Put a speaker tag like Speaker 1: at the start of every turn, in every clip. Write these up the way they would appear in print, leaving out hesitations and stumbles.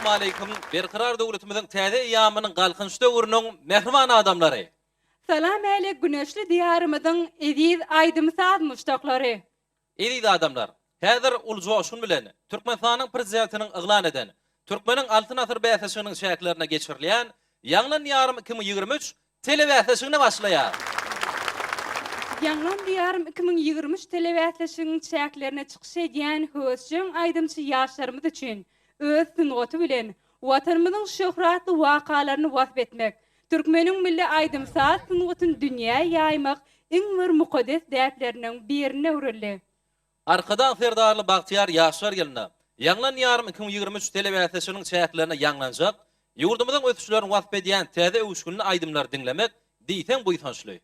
Speaker 1: Assalamu alaykum. Berqarar döwletimizin täze ýamynyň galkynç döwrüniň mehriban adamlary.
Speaker 2: Salam alayk güneşli diýarymyzyň ediz aýdymsaz muştaklary.
Speaker 1: Ediz adamlar. Häzir uljoşun bilen Türkmenistanyň prezidentiniň iglan eden Türkmeniň altyn asyr bäsesiniň şäherlerine geçirilýän Ýanglan ýarym 2023 telewäsesine başlaýar.
Speaker 2: Ýanglan diýarym 2023 telewäsesiniň şäherlerine çykyş edýän hösjüň aýdymçy ýaşlarymyz üçin öz sungaty bilen watanymyzyň şöhratly wakalaryny wasp etmek, Türkmeniň milli aýdymsaz sungatyny dünýäge ýaymak iň bir mukaddes däplerinden birine öwrüldi.
Speaker 1: Arkadan serdarly Bagtyar ýaşlar gelene Ýanglan ýarym 2023 telewäsesiniň şäherlerine ýanglanjak, ýurdumyzyň ötüşlerini wasp edýän täze öwüşgünli aýdymlar dinlemek diýsen buýsançly.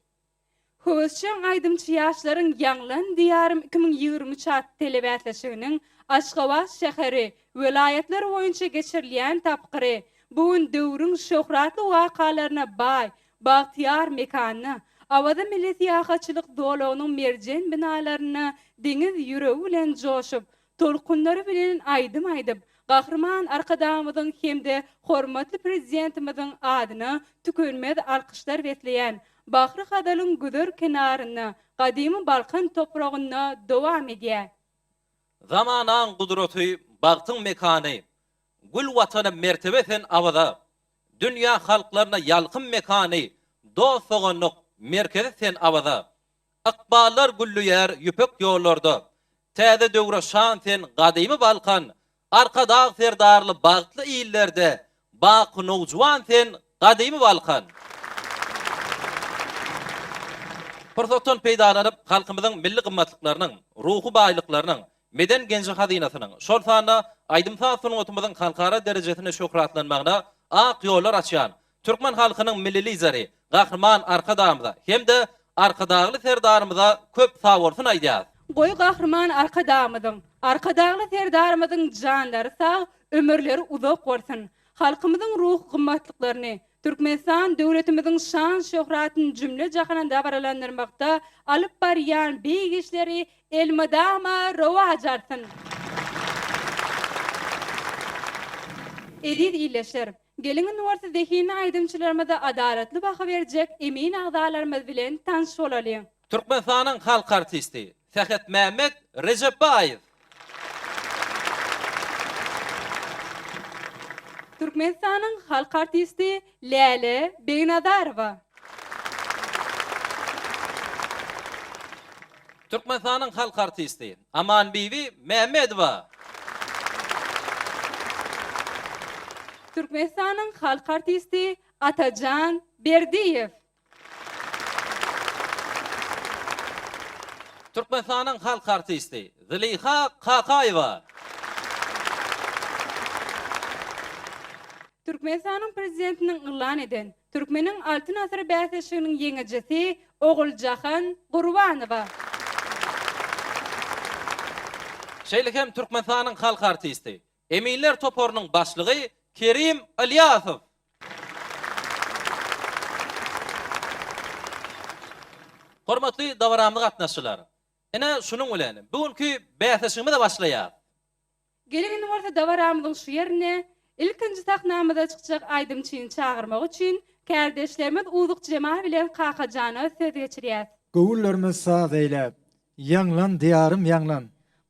Speaker 2: Hösjüň aýdymçy ýaşlaryň Ýanglan diýarym 2023 telewäsesiniň Aşgabat şäheri vilayetler boýunça geçirilýän tapgyry bugun döwrüň şöhratly wakalaryna baý Bagtyar mekanyny awada millet ýahaçylyk dolagynyň merjen binalaryny deňiz ýüregi bilen joşup tolkunlary bilen aýdym aýdyp gahrman arkadamyzyň hemde hormatly prezidentimiziň adyna tükenmez alkyşlar betleýän Bahry Hadalyň güzör kenaryna gadymy Balkan topragyna dowam edýär.
Speaker 1: Zamanan gudraty bagtyň mekany, gül watana mertebeten awada, dünýä halklaryna ýalkyn mekany, dostlygynyň merkezi sen awada. Akballar güllüýär ýüpek ýollarda, täze döwre şan sen gadymy Balkan, arkada serdarly bagtly ýyllerde, baq nowjuwan sen gadymy Balkan. Fırsatdan peýdalanyp halkymyzyň milli gymmatlyklarynyň, ruhy baýlyklarynyň, meden genji hazinasynyň şol sanda aýdymsaz sungatymyzyň halkara derejesine şöhratlanmagyna ak yollar açýan Türkmen halkynyň milli lideri, gahrman arkadamyza hem de arkadagly serdarymyza köp sag bolsun aýdýar.
Speaker 2: Goý gahrman arkadagly serdarymyzyň janlary sag, ömürleri uzak bolsun. Halkymyzyň ruh gymmatlyklaryny, Türkmenistan döwletimiziň şan şöhratyny jümle jahanda baralandyrmakda alyp barýan beýik işleri elmadama rowaj artsyn. Edil iýleşler, gelin nuwarsy zehini aýdymçylarymyza adalatly baha berjek emin agdalarymyz bilen tanış bolalım.
Speaker 1: Türkmenistanyň halk artisti Sehet Mehmet Recepbaýew.
Speaker 2: Türkmenistanyň halk artisti Lale Beýnazarowa.
Speaker 1: Türkmenistanyň halk artisti Aman Bibi Mehmedowa.
Speaker 2: Türkmenistanyň halk artisti Atajan Berdiýew.
Speaker 1: Türkmenistanyň halk artisti Zeliha Kakaýewa.
Speaker 2: Türkmenistanyň prezidentiniň ýylan eden Türkmeniň altyn asyr bäsleşiginiň ýeňejisi Oguljahan Gurbanowa.
Speaker 1: Şeýlekem Türkmenistanyň halk artisti Eminler toporunyň başlygy Kerim Alyasow. Hormatly davaramly gatnaşçylar. Ene şunun bilen bugünkü bäsleşigimiz de başlaýar.
Speaker 2: Gelin nuwarsy davaramyzyň şu ýerine ilkinji sahnamyza çykjak aýdymçyny çağırmak üçin kardeşlerimiz Uzuk Cemal bilen Kakajana söz geçirýär.
Speaker 3: Gowullarymyz saz eýläp, ýanglan diýarym ýanglan.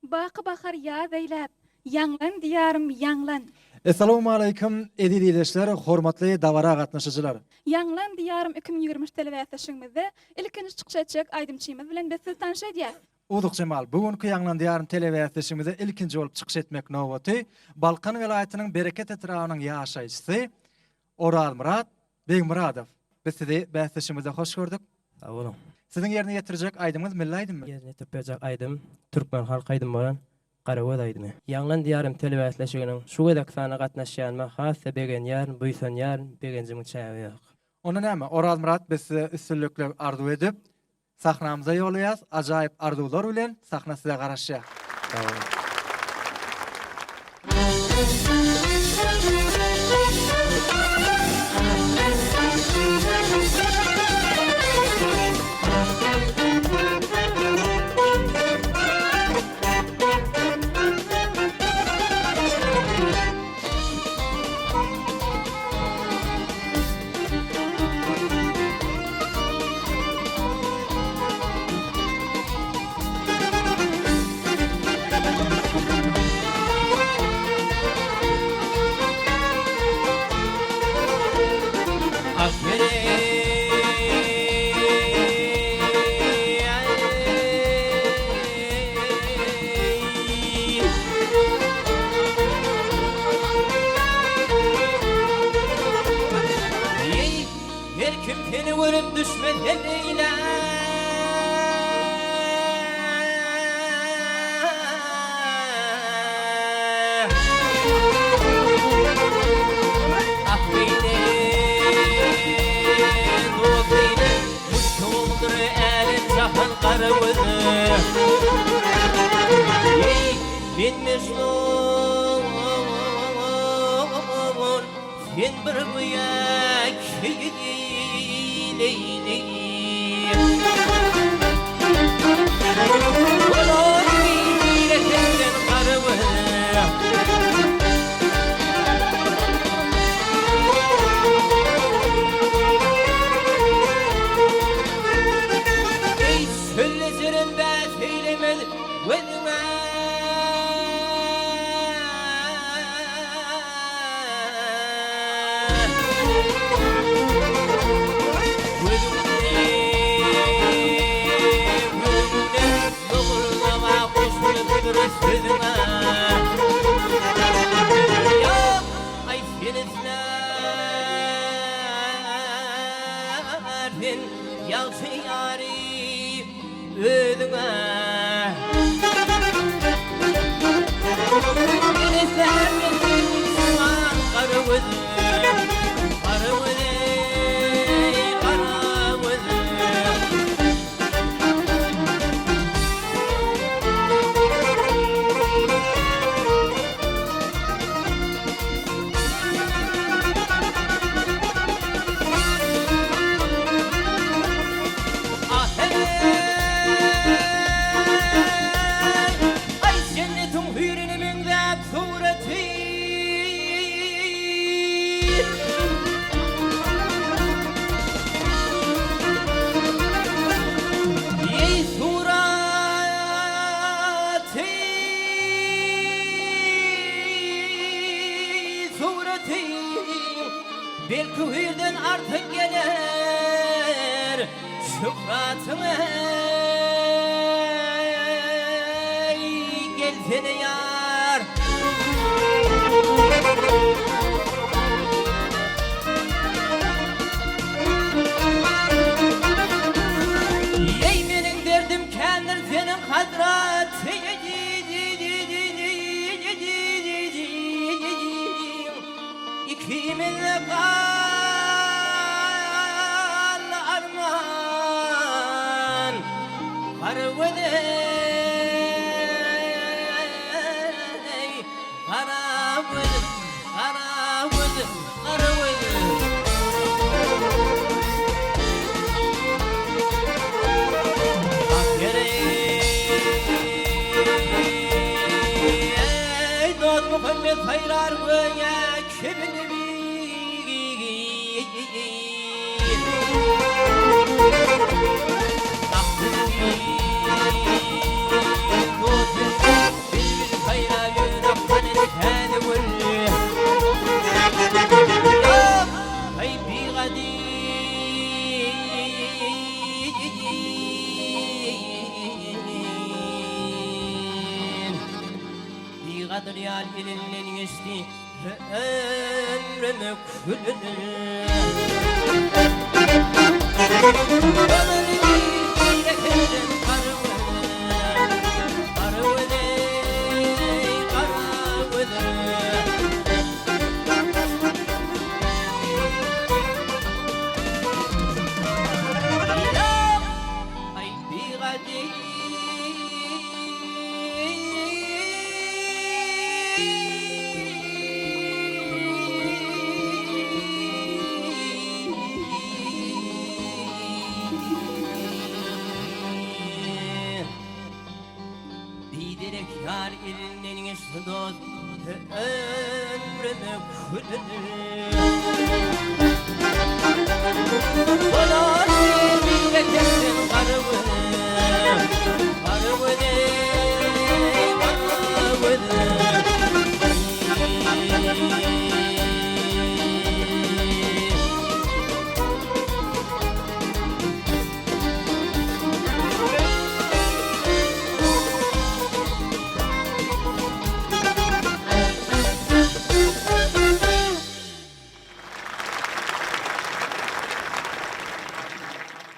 Speaker 4: Bakı bakar ýaz eýläp, ýanglan diýarym ýanglan.
Speaker 3: Assalamu alaykum edil iýleşler, hormatly dawara gatnaşyjylar.
Speaker 4: Ýanglan diýarym 2020 telewizionymyzda ilkinji çykjak aýdymçymyz bilen biz tanış edýär.
Speaker 3: Uzuk Cemal, bugünkü ýanglan diýarym telewizionymyzda ilkinji bolup çykyş etmek nowaty, Balkan welaýatynyň Bereket etrawynyň ýaşaýçysy Oral Murat Begmuradow. Biz sizi bäsleşimizde hoş gördük.
Speaker 5: Sağ olun.
Speaker 3: Sizin yerine getirecek aýdymyz milli aýdymmy?
Speaker 5: Yerine tepecek aydym, Türkmen halk aydym bolan Garawad aydymy. Ýanglan diýarym telewizionlaşygynyň şu wedak sana gatnaşýanyma hassa begen ýaryn, buýsan ýaryn begenjimiň çäbi ýok.
Speaker 3: Ona näme? Oral Murat biz üstünlükle arzu edip sahnamyza ýolýas, ajaýyp arzuwlar bilen sahna size garaşýar.
Speaker 5: Sağ olun.
Speaker 6: Ben mecnun, sen bir buyak Leyli. Olay bir etenden qarıvı. Ey söyleceğim ben söylemeli Velime Ay filizlerin yalçı yari ödüme Filizlerin suan karıvıdır belki birden artık gelir şükratın gelsene yar. Ey benim derdim kendir senin hadrat. İkimizle kal arman Karvede Karavede Karavede Karavede Ey dost Muhammed hayrar böyle kibini Kadir yar elinden geçti ömrümü külünü Ömrümü yekerim karvede Karvede Ay bir kadir Biderek yar elinden geçti dost ömrümü külünü Bana bir yekerim karvede Karvede Karvede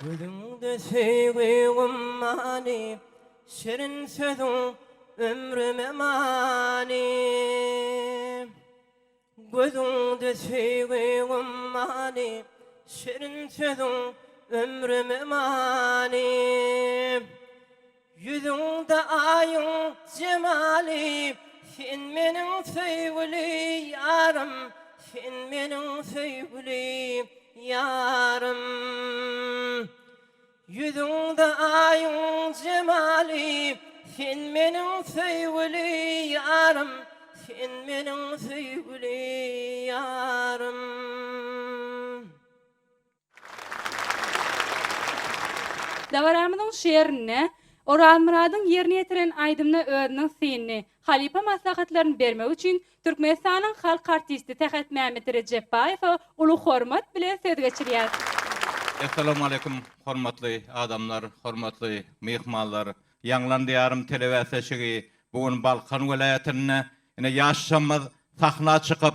Speaker 6: Gözümde sevgilim mani Şirin sözün ömrüme mani Gözümde sevgilim mani Şirin sözün ömrüme mani Yüzünde ayın cemali Sen benim sevgili yarım Sen benim sevgili yarım Yüzünde ayın cemali Sen benim sevgili yarım Sen benim sevgili yarım
Speaker 2: Davaramyzyň şeýerine Oral Murad'ın ýerine ýetiren aýdymna özüniň synny, halipa maslahatlaryny bermek üçin Türkmenistanyň halk artisti Tähet Mämet Recepbaýew uly hormat bilen söz geçirýär.
Speaker 7: Assalamu alaikum hormatly adamlar, hormatly mehmanlar. Ýanglan diýarym telewisiýi bugün Balkan welaýatyna ine ýaşamaz sahna çykyp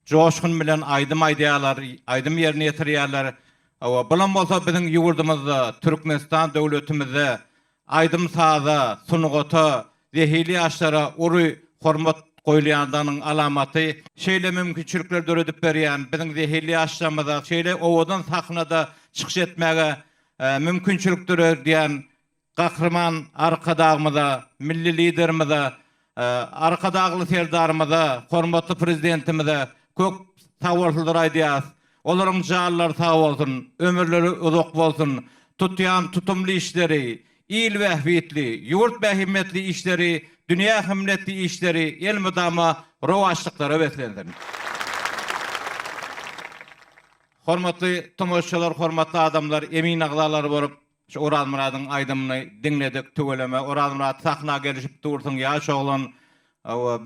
Speaker 7: joşgun bilen aýdym aýdýarlar, aýdym ýerine ýetirýärler. Awa bulan bolsa biziň ýurdumyzda, Türkmenistan döwletimizde aýdym saza, sunugata, zehili aşlara ury hormat goýulýandanyň alamaty, şeýle mümkinçilikler döredip berýän biziň zehili aşlamyza, şeýle owadan sahnada çykyş etmäge mümkinçilik döredýän gahrman arkadagymyza, milli liderimize, arkadagly serdarymyza, hormatly prezidentimize kök sawallar aýdýas. Olaryň jallary sag bolsun, ömürleri uzak bolsun, tutýan tutumly işleri, il wähbetli, ýurt behimmetli işleri, dünýä himmetli işleri, el mudama rowaşlyklara weslendir. Hormatly tomoşçular, hormatly adamlar, emin aglalar borup, şu Oral Murad'ın aýdymyny dinledik, tögeleme. Oral Murad sahna gelişip dursun ýaş oglan.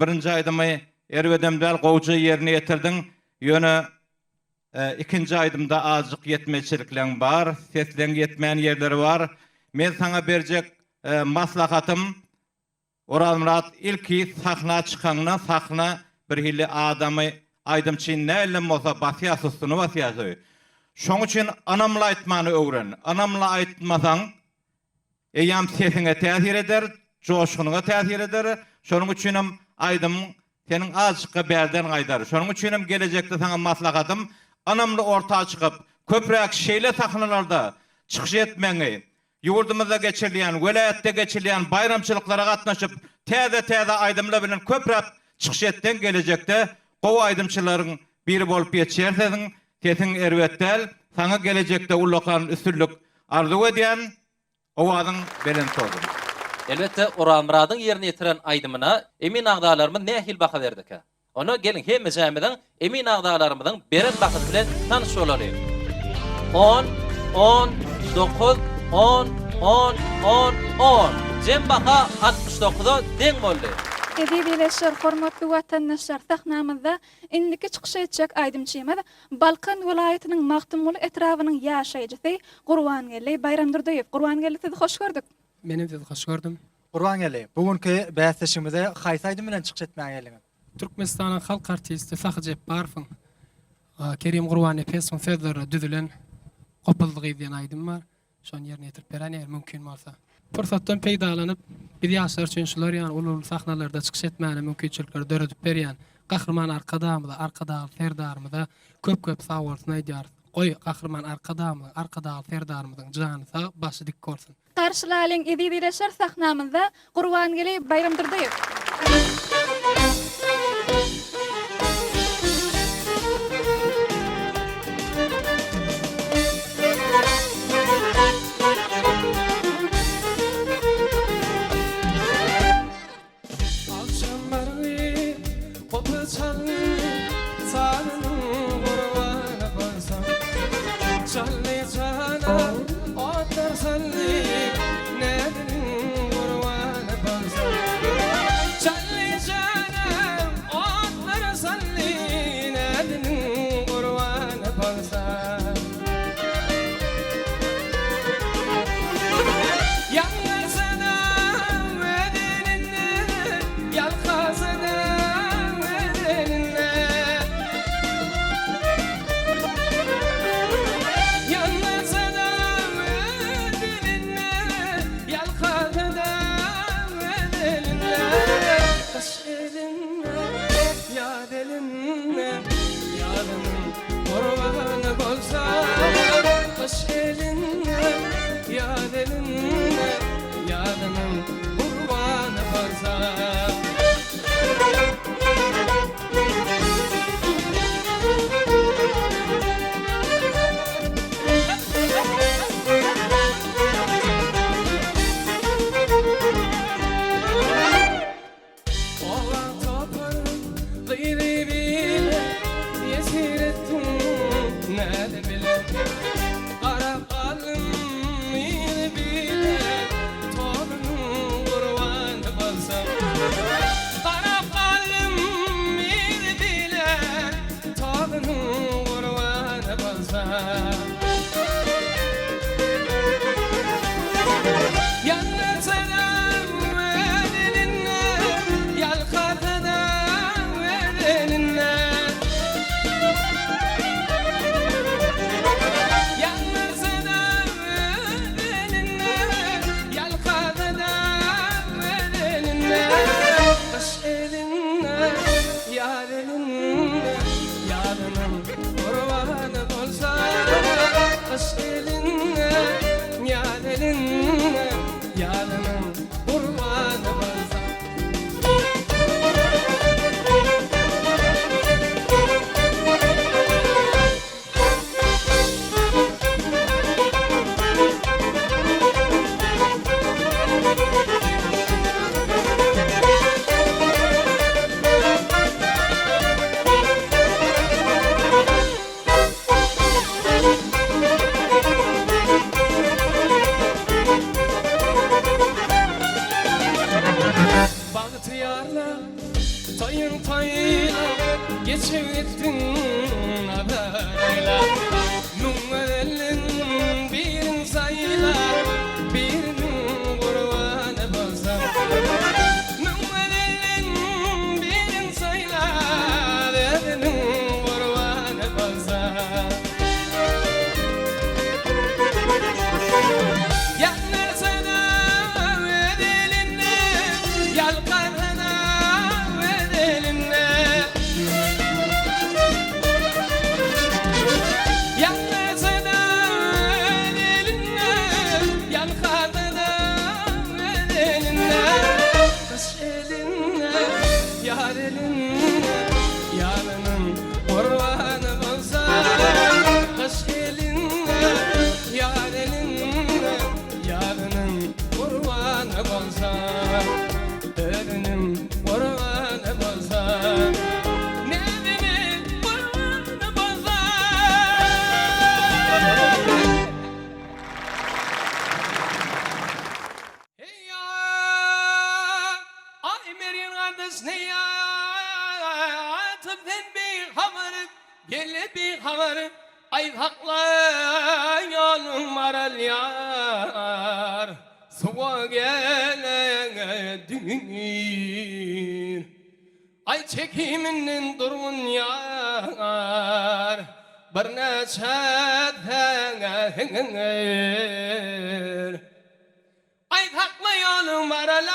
Speaker 7: Birinji aýdymy Erwedem däl gowjy ýerine ýetirdiň. Ýöne ikinci aydımda azıcık yetmeçilikleň bar, sesleň yetmeýän yerleri var. Men sana berjek maslahatym Oral Murat ilki sahna çıkanına sahna bir hili adamı aydımçı näle bolsa basýasysyny basýasy. Şoň üçin anamla aýtmany öwren. Anamla aýtmasaň eýam sesine täsir eder, joşgunyňa täsir eder. Şonuň üçin aydym seniň azjyka berden gaýdar. Şonuň üçin gelecekde sana maslahatym anamla ortağa çıkıp köprek şeýle sahnalarda çykyş etmeňi. Yurdumuzda geçirilen, velayette geçirilen bayramçılıklara katnaşıp täze aydımla bilen köprep çykyş etden gelecekde gowy aydımçylaryň biri bolup ýetýärsiň, sesin erwetdel, sana gelecekde ullakan üstünlük arzu edýän owadyň belen sordur.
Speaker 1: Elbette Oral Murat'ın yerini yetiren aydımına emin ağdalarımız nähil baha verdik. Onu gelin hem jamydan emin ağdalarımızın beren bahyny bilen tanış bolalım. 10 Jem baha 69'a deň boldy.
Speaker 4: Edebileşler, hormatly watandaşlar, sahnamyzda indiki çykyş etjek aydymçymyz Balkan welaýatynyň Magtymguly etrawynyň ýaşaýjysy Gurbangeli Bayramdyrdaýew. Gurbangeli sizi hoş gördük.
Speaker 8: Menem sizi hoş gördüm.
Speaker 3: Gurbangeli, bugünkü bäsleşigimize haýsy aýdym bilen çykyş etmäge geldiňiz?
Speaker 8: Türkmenistanyň halk artisti Sahyjep Barfyň Kerim Gurbany Pesň sözleri düzülen Gopaldygy diýen aýdym bar. Şonu ýerine ýetirip beren eger mümkin bolsa. Fursatdan peýdalanyp bir ýaşlar üçin şular ýany ulul sahnalarda çykyş etmäne mümkinçilikler döredip berýän gahrman arkadagy serdarymyza köp sawalsyny aýdýar. Goý gahrman arkadagy serdarymyzyň jany sag, başy dik bolsun.
Speaker 4: Karşılaýan edebileşler sahnamyzda Gurbangeli Bayramdyrdaýew.
Speaker 6: Yarının kurbanı olsa sayla Nungelin birin sayla Birinin kurbanı bolsam Nungelin birin sayla Birinin kurbanı bolsam Yanlarsana edelinle Yalkarana edelinle Yanlarsana edelinle Yalkarana edelinle Kış elinle Yar elinle Yarının kurbanı olsa Kış elinle Yar elinle Yarının kurbanı olsa Ölünün kurbanı olsa Nedenin kurbanı olsa Hey ya Ay Meryem kardeş ne ya Tıbden bir havarı Gele bir havarı Ay hakla yolun maral yar Suva geledin Ay çekiminin durgun yar Bir neçet hengeler Ay hakla yolun maral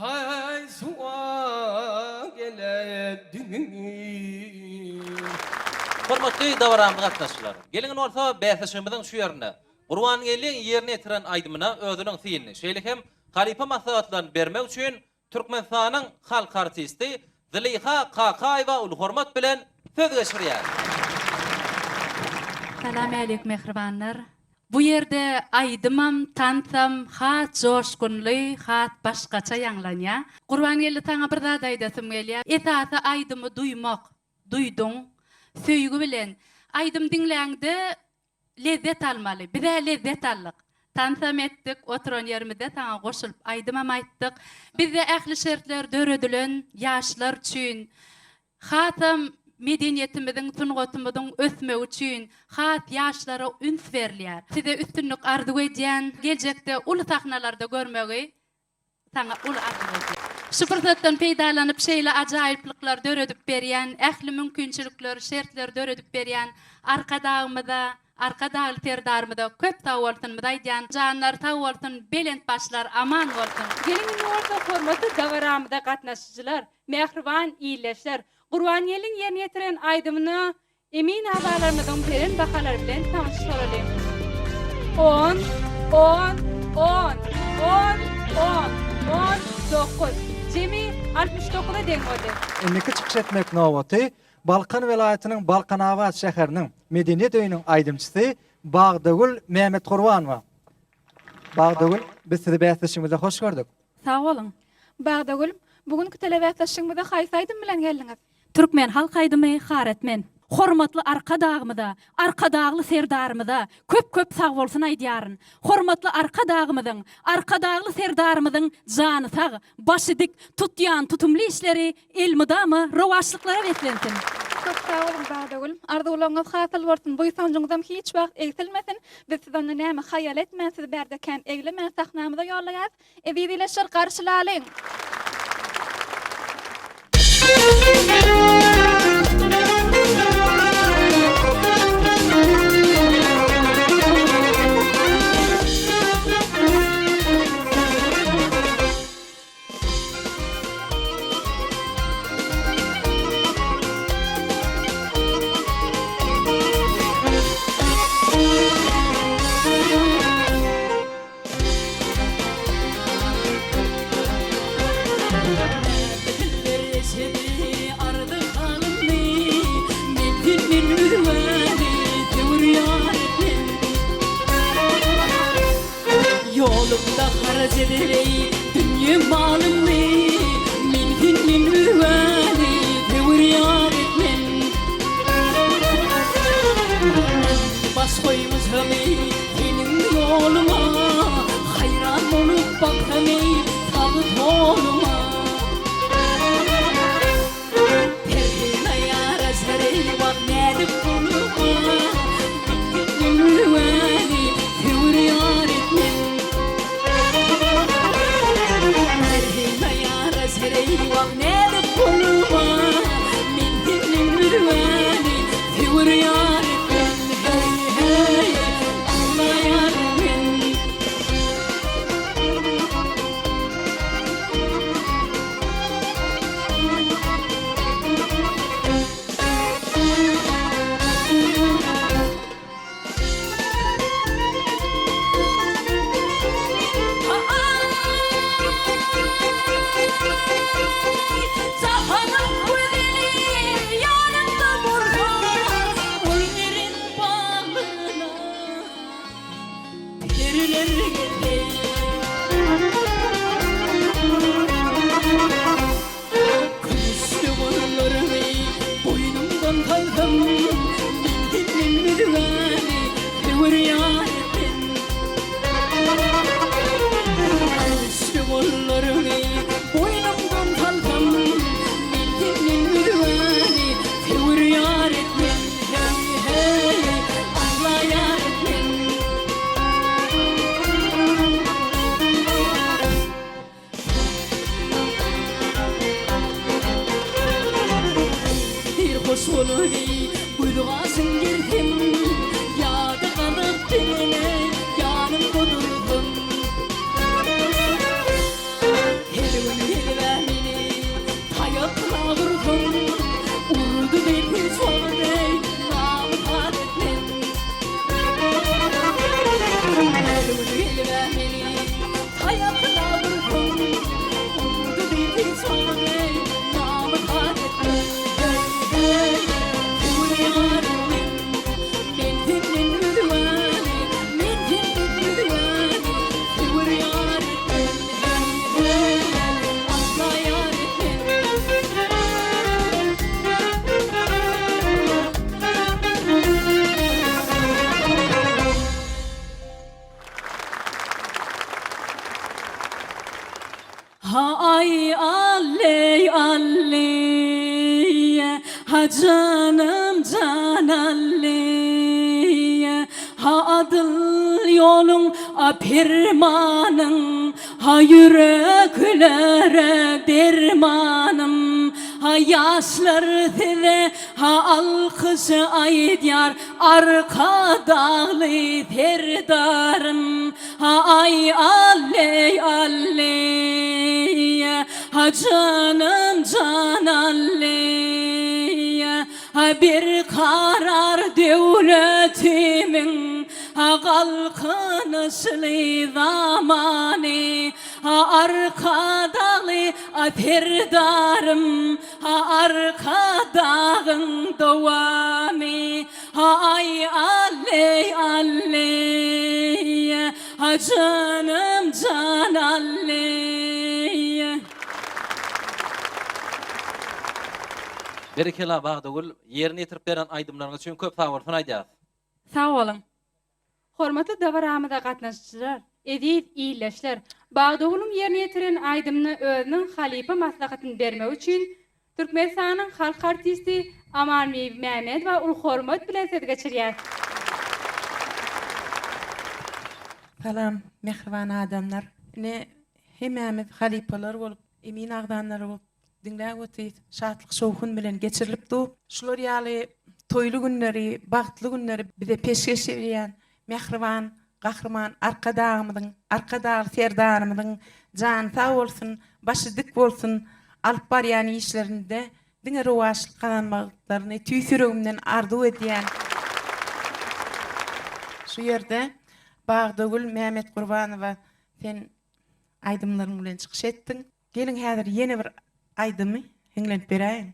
Speaker 6: Ay suva geledin
Speaker 1: Hormatly davaramly gatnaşçylar. Gelin bolsa bäsişimiziň şu ýerinde Gurban gelýän ýerine etiren aýdymyna özüniň fiýilini şeýle hem Halipa maslahatlaryny bermek üçin Türkmenistanyň halk artisti Züleyha Kakaýewa ul hormat bilen söz geçirýär.
Speaker 2: Salam aleykum mehribanlar. Bu yerde aydymam, tansam, hat joşkunly, hat başgaça ýanglanýa. Gurban geldi taňa bir zat aýdasym gelýär. Esasy aydymy duymak, duýduň, söýgü bilen. Aydym dinläňde lezzet almaly, bize lezzet allyk. Tansam etdik, oturan yerimizde taňa goşulyp aydymam aýtdyk. Bizde ähli şertler döredilen ýaşlar üçin, hatam medeniýetimizin, sungatymyzyň ösmegi üçin hat ýaşlara üns berilýär. Size üstünlük arzu edýän, geljekde uly sahnalarda görmegi taňa uly arzu edýär. Şu fırsatdan peýdalanyp şeýle ajaýyplyklar döredip berýän, ähli mümkinçilikler, şertler döredip berýän arkadagymyza, arkadagy terdarmyda köp sag bolsun aýdýan janlar sag bolsun, belent başlar aman bolsun. Gelin orta hormaty davaramyda gatnaşjylar, mehriban iýleşler. Gurban gelin ýerine ýetiren aýdymyny emin azalarymyzyň peren bahalar bilen tanyşdyralım. 10 9 Jemi 69-a deňodi.
Speaker 3: Enniki çykyş etmek nowaty Balkan welaýatynyň Balkanawat şäheriniň medeniýet öýüniň aýdymçysy Bagdagül Mehmet Gurbanowa. Bagdagül, biz sizi bäsişimize hoş gördük.
Speaker 4: Sağ olun. Bagdagül, bugünkü telewiziýasyňyzda haýsy aýdym bilen geldiňiz?
Speaker 9: Türkmen halk aýdymy haretmen. Hormatly arkadagymyda, arkadagly serdarymyda köp sag bolsun aýdýaryn. Hormatly arkadagymyzyň, arkadagly serdarymyzyň jany sag, başy dik tutýan tutumly işleri elmydamy rowaşlyklara wetlensin.
Speaker 4: Çok sağ olun Bagdagül. Arzuwlaryňyz hasyl bolsun. Bu ýysancyňyzdan hiç wagt egsilmesin. Biz sizden näme haýal etmän, siz berdekän eglemän sahnamyza ýollaýar. Ewidileşir garşylalyň.
Speaker 9: Yolumda harc ederey dünya malımı Milkin min üveli tevr yar etmen Baş koymuz hemi senin yoluma Hayran olup bak hemi sabit oluma eyvah nede bulma min dilim mürvani Figur yarim hey hey Allah yarim Zahanım güzeli yanımda bulma Ullerin bağına Periler gelir Kılıçlı vurlarımı boynumdan kaldım Bildiğimin mürvani Figur yarim Kılıçlı vurlarımı boynumdan kaldım Bildiğimin mürvani Figur yarim Hey hey Allah yarim Bir hoş olur Uyduğasın girdim Yadı kalıp diline Yanımda durdum Her gün gelivemini Tayakla vurdum Urdu bir sonra Namı kadetim Her gün gelivemini Tayakla vurdum Urdu bir sonra Namı kadetim Figur yarim min dilim mürvani Min dilim mürvani Figur yarim hey hey Allah yarim Ha ay alley alley Ha canım can alley Ha adıl yolun a pirmanın Ha yüreklere dermanım Ha yaşlar size ha alkışı aydiyar Arka dağlı terdarım Ha ay alley alley Ha canım can alley Ha bir karar devletimin Ha kalkınışlı zamanı Ha arka dağlı terdarım Ha arka dağın devamı Ha ay alley alley Ha canım can alley
Speaker 1: Berekela bagdagul yerini yitirip beren aydımlarınız üçün köp sağ bolsun aýdýar.
Speaker 2: Sağ olun. Hormatly dawaramyda gatnaşjylar, edil iýleşler. Bagdagulun ýerine ýetiren aýdymny özüniň halipa maslahatyny bermek üçin Türkmenistanyň halk artisti Aman Mehmet we ul hormat bilen söz geçirýär.
Speaker 10: Salam, mehriban adamlar. Ne hememiz halipalar bolup, emin agdanlar bolup, dinläp ötýär, şatlyk şowkun bilen geçirilipdi. Şular ýaly toýly günleri, bagtly günleri bize peşkeş edýän mehriban, gahrman arkadağymyň, arkadağı serdarymyň jan sag bolsun, başy dik bolsun, alyp barýan işlerinde diňe rowaşlyk kazanmaklaryny tüýsüregimden arzu edýän. Şu ýerde Bagdagul Mehmet Gurbanowa sen aýdymlaryň bilen çykyş etdiň. Gelin häzir ýene bir aýdymy heňlenip beräýin.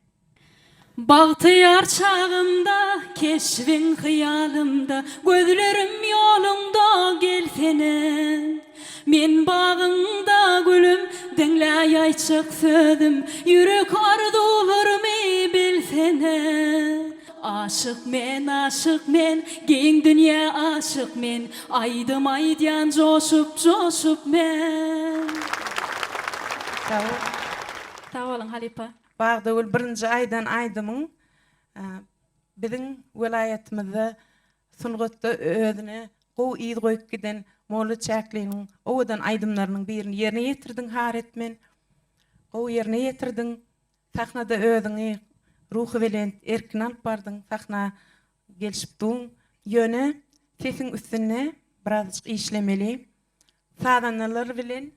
Speaker 9: Bagtyar çağımda, keşvin hıyalımda, gözlerim yolunda gelsene. Men bağında gülüm, dinläy aýçyk sözüm, yürek arzularymı bilsene. Aşık men, geň dünýä aşık men, aýdym aýdýan joşup men. Sağ olun Halipa.
Speaker 10: Bagdagul birinji aýdan aýdymyň biziň welaýatimizde Sungatda özüne gow ýyl goýup giden Molla Çäkliniň owadan aýdymlarynyň birini ýerine ýetirdiň haretmen. gowy ýerine ýetirdiň. Sahnada özüňi ruhy bilen erkin alyp bardyň. Sahna gelişipdiň. Ýöne sesiň üstüne biraz işlemeli. Sadanlar bilen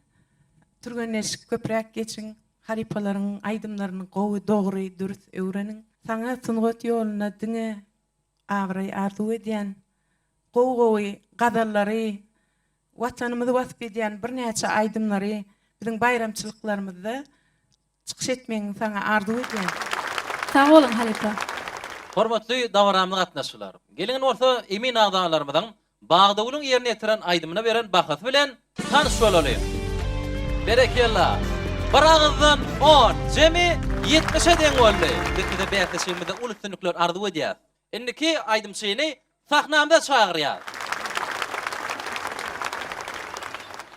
Speaker 10: türgenleşik köprek geçin. Haripalaryň aýdymlaryny gowy dogry dürüst öwreniň. Saňa sungat ýoluna diňe agry arzu edýän gowy gadallary watanymyzy wasyp edýän bir näçe aýdymlary biziň bayramçylyklarymyzda çykyş etmegiň saňa arzu edýän.
Speaker 9: Sağ olun Halipa.
Speaker 1: Hormatly davaramly gatnaşylar. Gelin bolsa emin agdalarymyň bagdawylyň ýerine ýetiren aýdymyna beren bahas bilen tanyş bolalım. Berekellah. Bir ağızdan 10, jemi 70'e deň boldy. Bizde bähsleşigimizde ul üstünlikler arzu edýär. Indiki aýdymçyny sahnamda çagyrýar.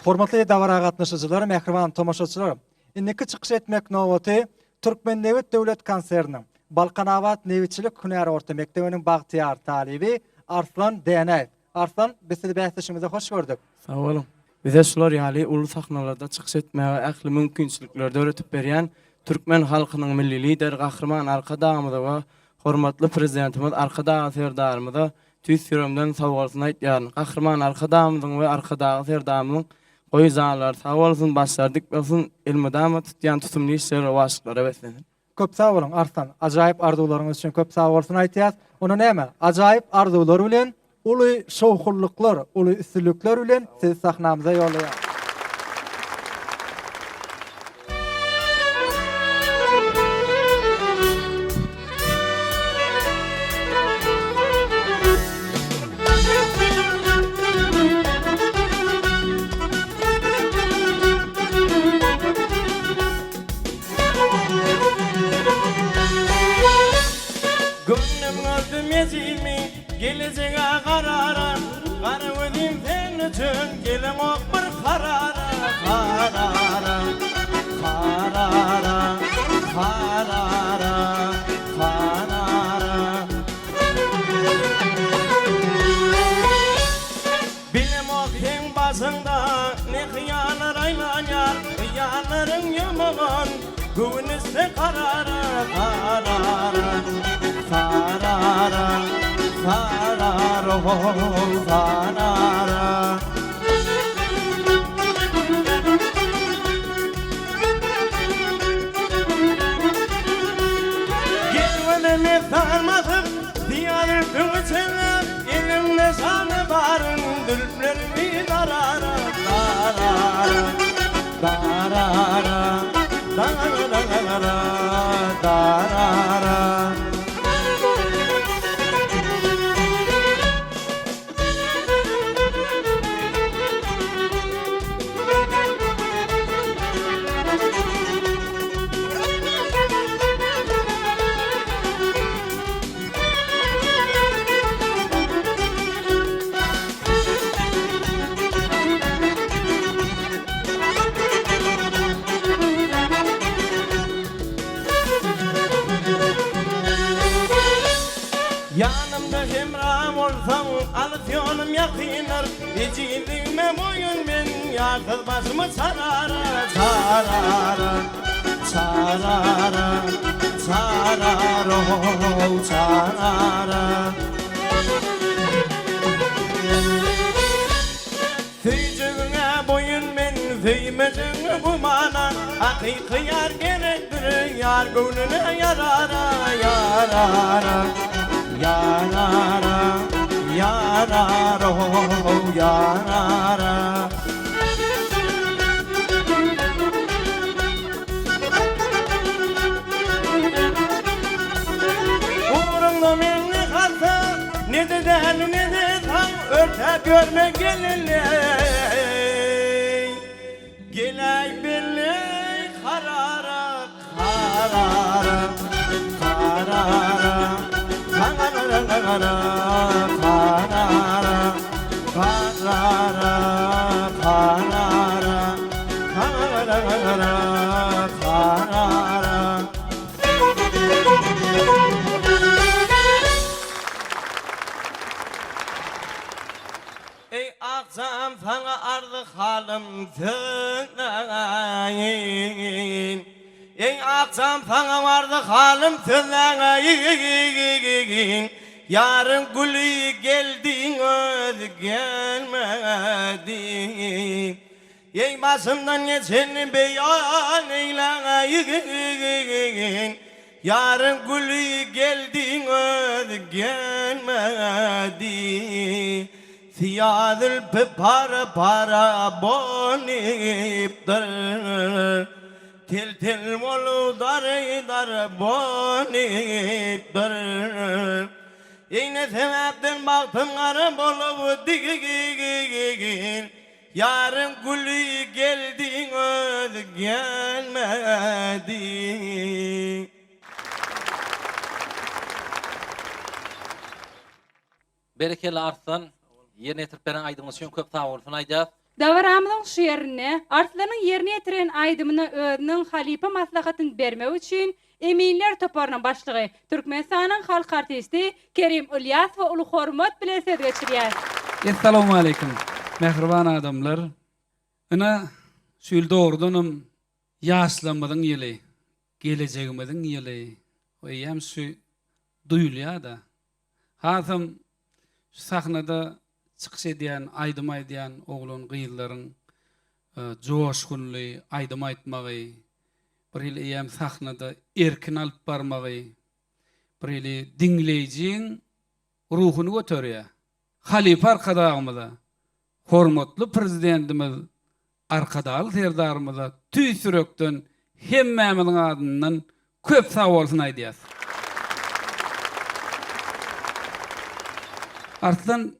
Speaker 3: Hormatly dawara gatnaşyjylar, mehriban tomaşaçylar. Indiki çykyş etmek nowaty Türkmen Dewlet Döwlet Konserniň Balkanawat Newiçilik Hünäri Orta Mektebiniň bagtyar talibi Arslan Däneýew. Arslan, bizde bähsleşigimize hoş gördük.
Speaker 5: Sağ olun. Bize şular ýaly ulu sahnalarda çykyş etmäge ähli mümkinçilikleri öğretip berýän Türkmen halkynyň milli lider gahrman arkadamyda we hormatly prezidentimiz arkadagy serdarymyza tüýs ýüremden sawgalysyny aýtýar. Gahrman arkadamyň we arkadagy serdamyň goý zanlar sağ bolsun, başlardyk bolsun, elmedama tutýan tutumly işleri başlyklara beslenir.
Speaker 3: Köp sağ olun Arslan. Ajaýyp arzuwlaryňyz üçin köp sağ bolsun aýtýas. Ona näme? Ajaýyp arzuwlar bilen uly şowkulluklar, uly üstünlikler bilen siz sahnamyza ýollaýar.
Speaker 6: Gönlüm öldüm ezilmi, geleceğe karara. Kara ödüm sen üçün, gelin ok bir karara. Karara, karara, karara, karara. Bilim ok sen basında, ne hıyalar aylanlar. Hıyaların yamagan, güvünüzde karara. Karara, karara, karara, oh, karara. Gelmene sarmadım, diyarı kılıçına. Elimde sanı barın, dülplerimi darara. Darara, darara, darara, darara. Yanımda hemram olsan alıp yolum yakınır. Ecilime boyun ben yakıl başımı sarara. Sarara, sarara, sarara, oh, sarara. Söýjegine boyun men, söýmejegine bu mana. Hakyky ýar gerekdir, ýar göwnüne yarara, yarara. Yarara, yarara, oh, yarara. Uğrunda meni kalsa, ne de den ne de tam örte görme gelinley. Geley belley karara, karara, karara. Karara, karara, karara, karara, karara, karara, karara. Ey akşam sana ardı halım söyleyin. akşam sana vardı halim sözleğin. Yarın gülü geldin öz gelmedin. Ey başımdan geçeni beyan eyleyin. Yarın gülü geldin öz gelmedin. Siyadıl para para boniptir. Tel tel molu dar boniptir. Ey ne sebepten baktım arım olup digigigigigin. Yarın gülü geldin öz gelmedin.
Speaker 1: Berekeli artsan, yerine yetirip aydımız için köp sağ olsun aydiyaz.
Speaker 2: Davaramynyň şu ýerine, artlaryň ýerine ýetiren aýdymyna özüniň halipa maslahatyny bermek üçin Eminler toparynyň başlygy Türkmenistanyň halk artisti Kerim Ilyasow uly hormat bilen söz geçirýär.
Speaker 11: Assalamu alaykum. Mehriban adamlar. Ana şol dogrudanam ýaşlanmadyň ýyly, gelejegimiziň ýyly. Oýam şu duýulýar da. Hazam sahnada çıkış edýän, aýdym aýdýan oglun gyýyllaryň joşgunly aýdym aýtmagy, bir ýyly sahnada erkin alyp barmagy, bir ýyly dinleýijiň ruhuny göterýär. Halipa arkadağımıza, hormatly prezidentimiz arkadaly serdarymyza tüýsürekden hemmämiziň adyndan köp sag bolsun aýdýas. Artdan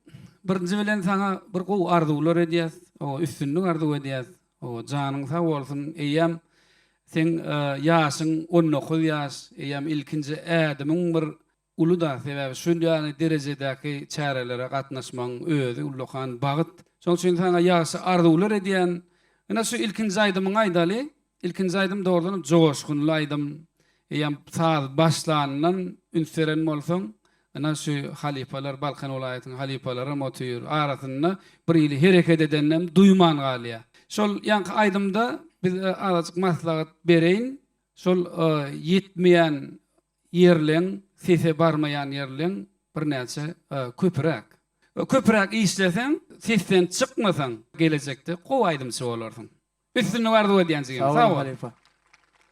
Speaker 11: birinji bilen sana bir gowy arzuwlar edýäs, o üstünlük arzuw edýäs, o janyň sag bolsun, eýem sen ýaşyň 19 ýaş, eýem ilkinji ädimiň bir ulu da sebäbi şunday derejedäki çärelere gatnaşmaň özü ullukan bagyt. Şoň üçin sana ýaşy arzuwlar edýän, ana şu ilkinji aýdymyň aýdaly, ilkinji aýdym dogrudan joşgunly aýdym. Eýem saz başlanyndan ünseren bolsaň, ana şu halipalar Balkan welaýatynyň halipalary motyr arasynda bir ýyly hereket edennem duýman galýa. Şol ýanky aýdymda biz azajyk maslahat bereýin. Şol ýetmeýän ýerleň, sese barmaýan ýerleň bir näçe köpüräk. Köpüräk işleseň, sesen çykmasaň gelecekde gowy aýdymçy bolarsyň. Üstüne bardy edýänsiň. Sag ol halipa.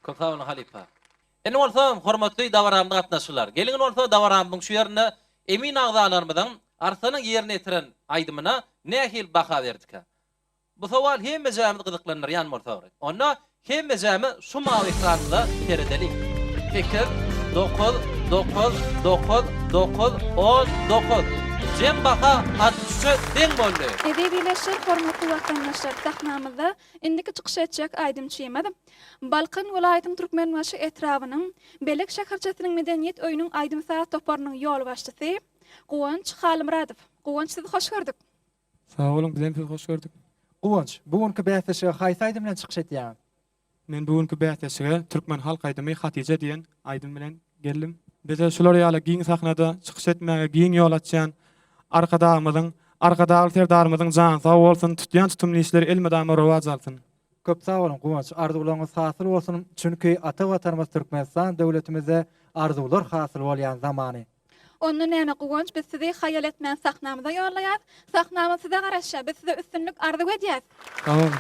Speaker 1: Köp sağ olun halipa. Eni bolsam hormatly davaramda gatnaşylar. Gelin bolsa davaramyň şu ýerine emin agzalarymyzdan arsanyň ýerine ýetiren aýdymyna nähil baha berdik. Bu sowal hemme jämy gyzyklanýar ýan bolsa. Onda hemme jämy şu mawy ekranynda seredelik. 8 9 9 9 9 19 Jem baha 63 deň boldy.
Speaker 4: Edebileşir hormatly watandaşlar, tahnamyzda indiki çykyş etjek aýdym çyýmady. Balkan welaýatynyň Türkmenbaşy etrawynyň Belek şäherçesiniň medeniýet öýüniň aýdym saat toparynyň ýol başçysy Guwanç Halymradow. Guwanç, sizi hoş gördük.
Speaker 5: Sag olun, bilen hoş gördük.
Speaker 3: Guwanç, bugunky bähdeşe haýsy aýdym bilen çykyş etýär?
Speaker 5: Men bugunky bähdeşe Türkmen halk aýdymy Hatice diýen aýdym bilen geldim. Bize şular ýaly giň sahnada çykyş etmäge giň ýol açýan arkadagy serdarymyzyň jany sag bolsun, tutýan tutumly işleri elmedama rowaj alsyn.
Speaker 3: Köp sag bolun Guwanç, arzuwlaryňyz hasyl bolsun, çünki ata watanymyz Türkmenistan döwletimize arzuwlar hasyl bolýan zamany.
Speaker 4: Onu näme Guwanç, biz sizi haýal etmän sahnamyza ýollaýar. Sahnamy size garaşa, biz size üstünlük arzuw edýäs.
Speaker 5: Tamam.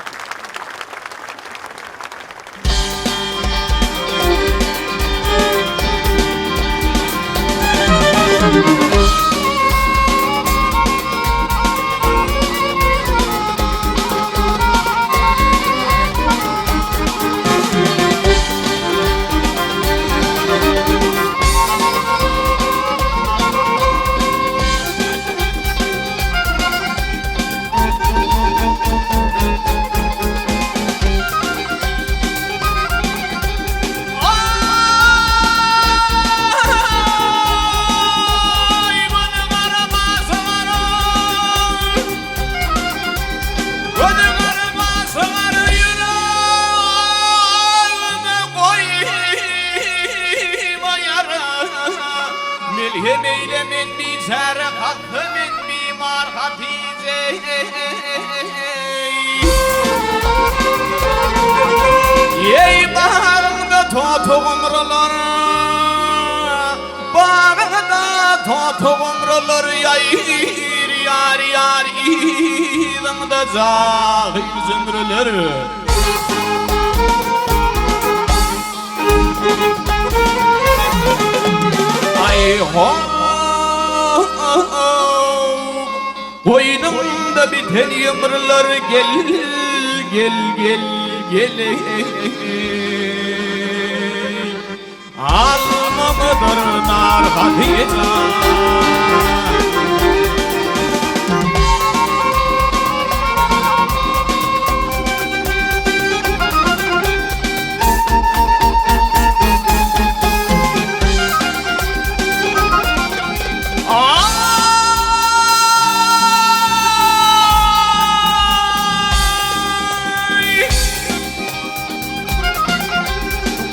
Speaker 6: Ey baharımda totuğumralar Bağda totuğumralar Yayir yar yar İzimde zahir zümrüler Ay ho Koynumda biten yımrılar Gel gel gel gel Almamıdır nar Hatice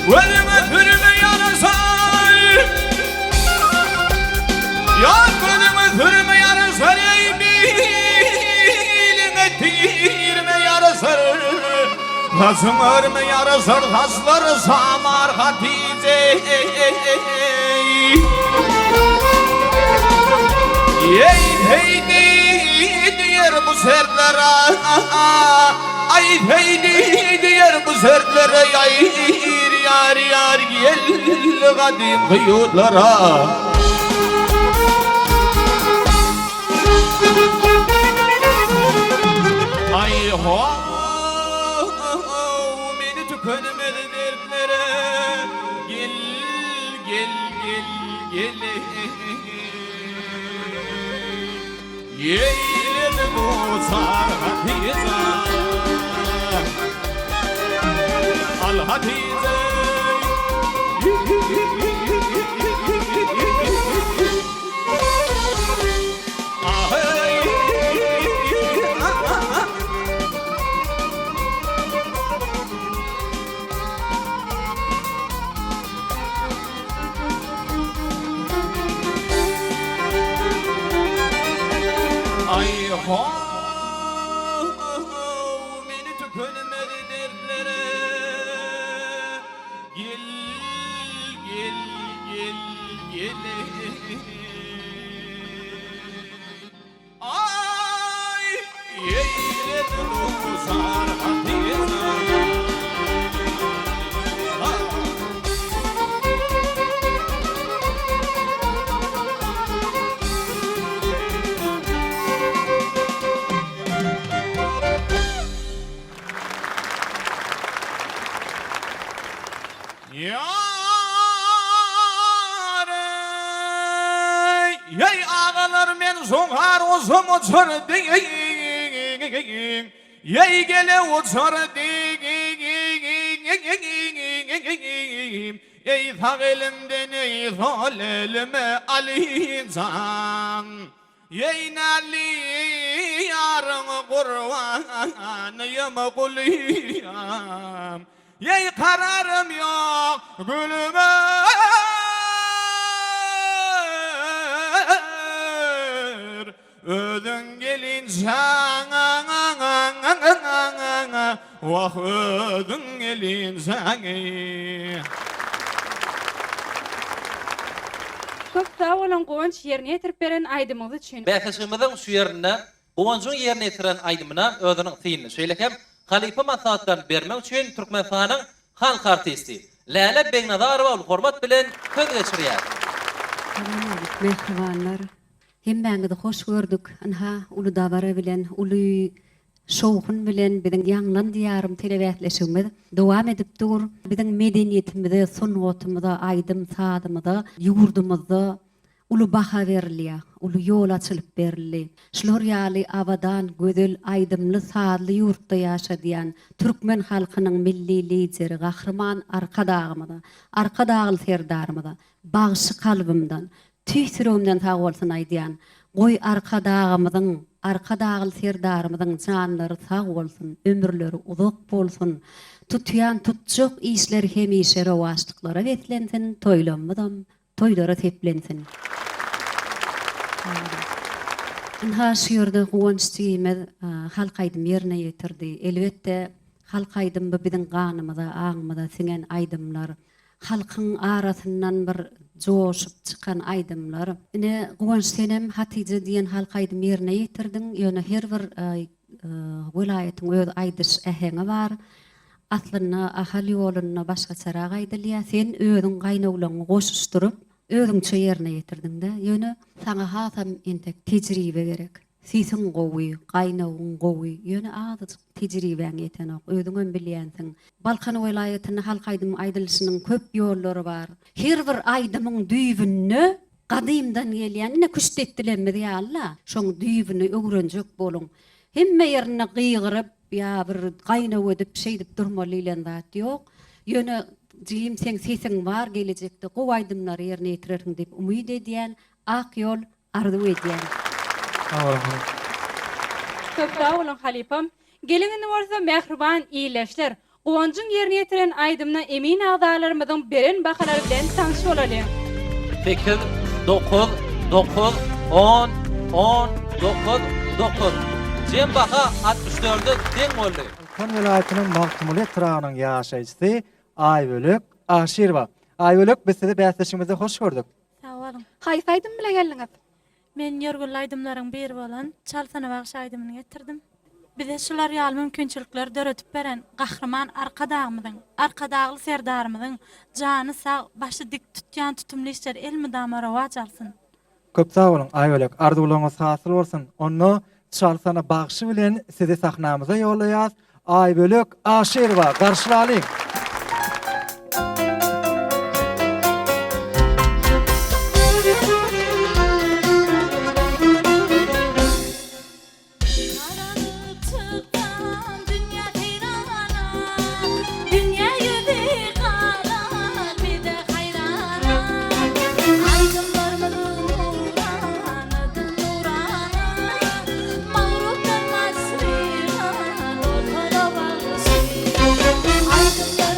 Speaker 6: Ölüme türüme yarasar Ya ölüme türüme yarasar Ey bilime tirme yarasar Tasım örme yarasar Tasları samar Hatice Ey heydi diyer bu sertlere Ay heydi diyer bu sertlere Yayir yar yar gel kadim kıyılara Ay ho beni tükenmedi dertlere Gel gel gel gel Yeğledim o sarhatiza Al Hatice Ay ho beni tükenmedi dertlere Gel gel gel gel Ay yeğledim uzar Hatice Yey ağalar men soğar uzun uçar diyeyim Yey gele uçar diyeyim Ey sağ elimden ey sol elime alacağım Yey nali yarın kurbanıyım kuluyam Yey kararım yok gülüme Ödün gelince Vah ödün gelince
Speaker 2: Köp sağ olan goňç ýerine ýetirip beren aýdymyz üçin.
Speaker 1: Bäsişimizin şu ýerine, goňjyň ýerine ýetiren aýdymyna özüniň synyny şeýlekem Halipa maslahatdan bermek üçin Türkmenistanyň halk artisti Lale Begnadarowa hormat bilen söz geçirýär.
Speaker 12: Mehribanlar, hemmäňizi hoş gördük. Anha uly dabara bilen, uly şowhun bilen biziň ýanglan diýarym telewätleşigimiz dowam edip dur. Biziň medeniýetimizde, sunnatymyzda, aýdym sadymyzda, ýurdumyzda uly baha berilýär, uly ýol açylyp berildi. Şular ýaly abadan, gözel, aýdymly, sadly ýurtda ýaşadýan türkmen halkynyň milli lideri, gahrman arkadagymyzda, arkadagly serdarymyzda, bagşy kalbymdan, tüýsürümden tag bolsun aýdýan, goý arkadagymyzyň, arkadagly serdarymyzyň janlary sag bolsun, ömürleri uzak bolsun. Tutýan tutjak işler hemişe rewaçlyklara wetlensin, toýlanmadan toýlara teplensin. Ha şu ýerde goňçymy halk aýdym ýerine ýetirdi. Elbetde Halk aydymby biziň ganymyza, aňymyza singen aydymlar. Halkyň arasyndan bir joşup çykan aydymlar. Ine Guwançsenem Hatice diýen halk aydym ýerine ýetirdiň. Ýöne her bir welaýatyň öz aýdyş äheňi bar. Atlyna, ahal ýoluna başga çara gaýdylýar. Sen özüň gaýnawlaryňy goşuşdurup, özüňçe ýerine ýetirdiň-de. Ýöne saňa hasam entek tejribe gerek. Sisin gowy, gaýnawyň gowy, ýöne azyk tejribeň ýetenok, özüňem bilýänsiň. Balkan welaýatyny halk aydym aýdylşynyň köp ýollary bar. Her bir aydymyň düýbünni gadymdan gelýän ne küçtetdilenmedi ýa-Allah. Şoň düýbüni öwrenjek boluň. Hemme ýerine gyýgyryp, ýa bir gaýnaw edip şey dip durmaly bilen zat ýok. Ýöne diýim sen sisin bar gelecekde gowy aydymlar ýerine ýetireriň dip umyt edýän, ak ýol arzu edýän.
Speaker 2: Köp sağ olun halipam. Gelinin varsa mehriban iyileşler. Guwançyň ýerine ýetiren aydymna emin agdalarymyzyň beren bakalary bilen tanış bolalım.
Speaker 1: 8, 9, 9, 10, 10, 9, 9. Jem baka 64'de deň boldy.
Speaker 3: Balkan welaýatynyň magtymly etrawynyň ýaşaýçysy Aýbölük Aşirba. Aýbölük biz sizi bäsleşigimize hoş gördük.
Speaker 4: Sağ olun. Haýsy aydym bilen geldiňiz?
Speaker 13: Men ýörgül aydymlaryň biri bolan Çalsana bagş aydymyny getirdim. Bize şular ýaly mümkinçilikler döretip beren gahrman arkadagly serdarymyzyň jany sag, başy dik tutýan tutumly işler elmi damara wajalsyn.
Speaker 3: Köp sağ olun Aýbölük. Arzuwlaryňyz hasyl bolsun. Onu Çalsana bagşy bilen sizi sahnamyza ýollaýas. Aýbölük Aşirba garşylalyň.
Speaker 13: Aydınlar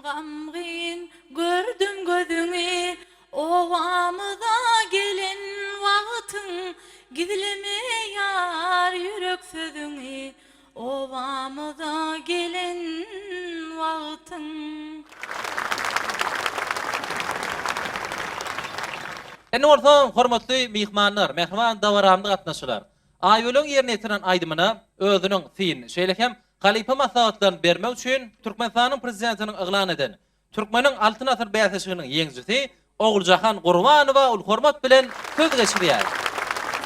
Speaker 13: gamgyn gördüm gözüňi, ovamyza gelen wagtyň, gizleme yar yürek sözüňi, ovamyza gelen wagtyň.
Speaker 1: Eni ortaň hormatly mihmanlar, mehman dawaramda gatnaşylar. Aýöleň ýerine ýetiren aýdymyna özüniň fin şeýlekem Halipa maslahatlaryny bermek üçin Türkmenistanyň prezidentiniň yglan eden Türkmeniň altyn asr bäsişiginiň ýeňjisi Oguljahan Gurbanowa ul hormat bilen söz geçirýär.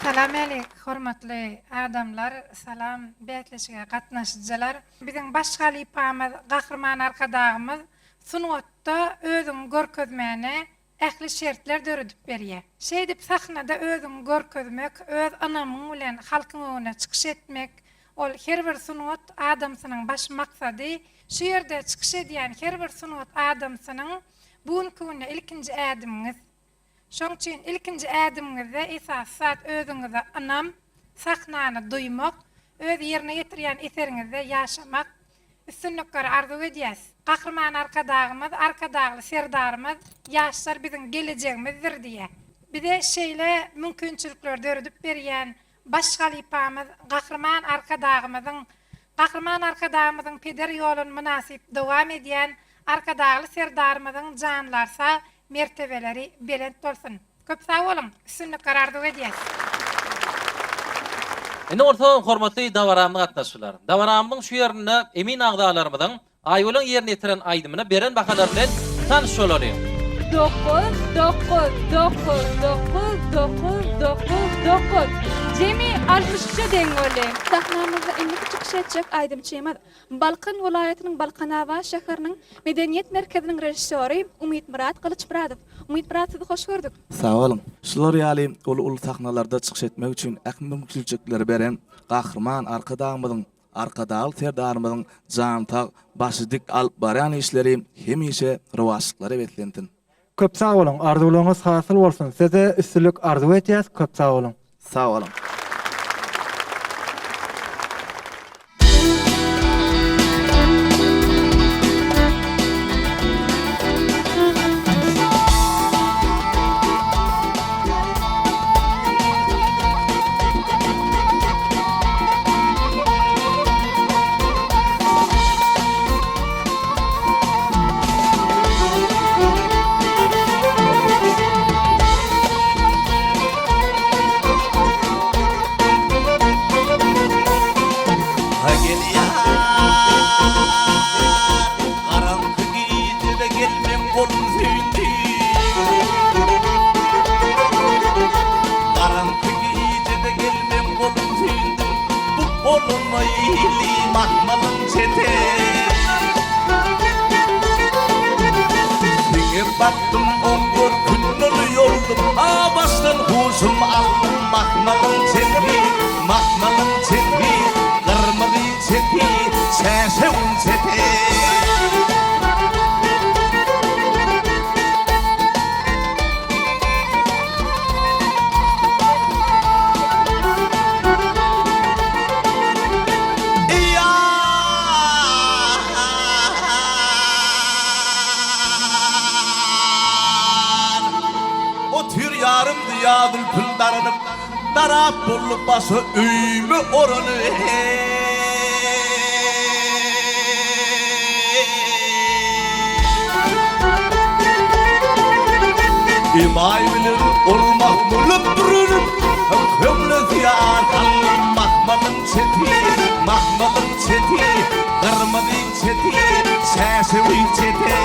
Speaker 14: Salam aleyk, hormatly adamlar, salam bäsleşige gatnaşyjylar. Biziň baş halipamyz, gahrman arkadagymyz sunwatda özüň görkezmäne ähli şertler döredip berýär. Şeý dip sahnada özüň görkezmek, öz anamyň bilen halkyň öňüne çykyş etmek, ol her bir sunwat adamsynyň baş maksady. Şu ýerde çykyş edýän her bir sunwat adamsynyň bugünkü güne ilkinji ädimiňiz. Şoň üçin ilkinji ädimiňizde esasat özüňize anam, sahnany duýmak, öz ýerine ýetirýän eseriňizde ýaşamak, üstünlükleri arzu edýäs. Gahrman arkadagymyz, arkadagly serdarymyz, ýaşlar biziň geleceğimizdir diýe. Bize şeýle mümkinçilikler döredip berýän baş halipamyz, gahrman arkadagymyzyň peder ýolun münasip dowam edýän arkadagly serdarymyzyň janlarsa mertebeleri belent bolsun. Köp sag bolun, üstünlükleri arzu edýäs.
Speaker 1: Eni ortaň hormatly dawaramda gatnaşylar. Dawaramyň şu ýerine emin agdalarymyň aýöleň ýerine ýetiren aýdymyna beren bahalar bilen tanyş bolarym.
Speaker 2: 9. Jemi 63 deňgöle.
Speaker 4: Sahnamyzda indiki çykyş etjek Aýdym Çyýmaz, Balkan welaýatynyň Balkanawa şäheriniň medeniýet merkeziniň rejissöri Umid Murat Kılıçbradow. Umid Murat, sizi hoş gördük.
Speaker 15: Sağ olun. Şular ýaly ulu sahnalarda çykyş etmek üçin ähli mümkinçilikleri beren gahrman arkadagymyzyň, arkadagy serdarymyzyň jantag başydyk alyp barýan işleri hemişe rowaşlyklary betlentin.
Speaker 3: Köp sağ olun. Arzularyňyz hasyl bolsun. Size üstünlük arzu etýäs. Köp sağ olun.
Speaker 15: Sağ olun.
Speaker 6: Battım ongur künnülü yoldum, baştan huşum aldım. Mahmalın çeti, mahmalın çeti, kırmızı çeti, şeşevun çeti. Yadıl pıldarınıp darap bulup bası üymü oranı. İmay bilir olmak bulup durunum kömlü ziyar alın mahmalın çeti, mahmalın çeti, kırmızı çeti, şeşevi çeti.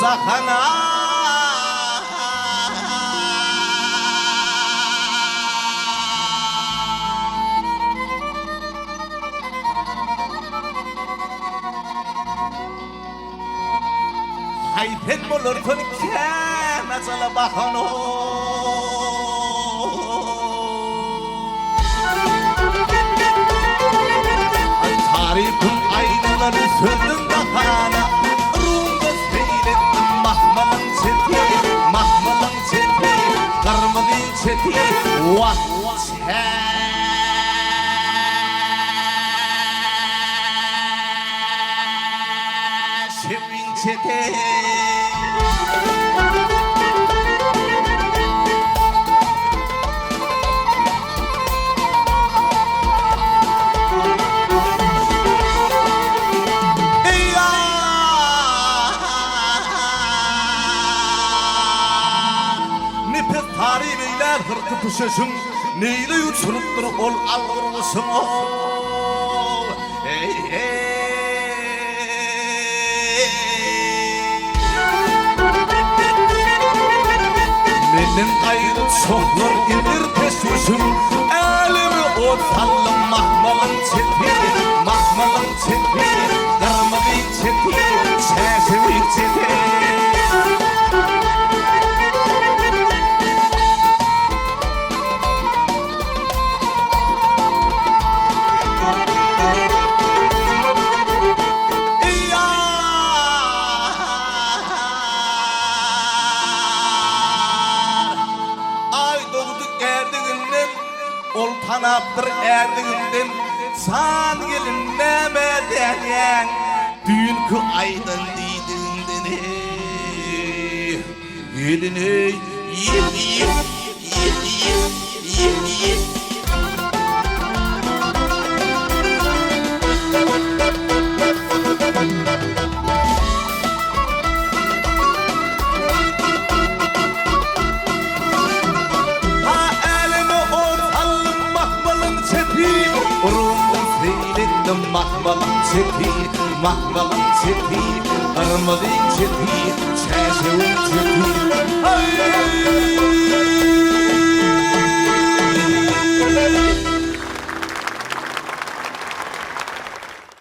Speaker 6: Zahana hayfen bolur tun kem azala bahano tarifun aynalar Sözüm neyle uçurupdur ol algırlısın Menin ayrı çoklar gelir pesüzüm elimi o sallım mahmalın çepi mahmalın çepi kırmızı çepi sesimi çepi Tanaptır erdiğinden san gelin demeden dünkü aydın diydin gelin ey yip mahmalın çepi, mahmalın çepi, kırmızı çepi, çeşeğin çepi.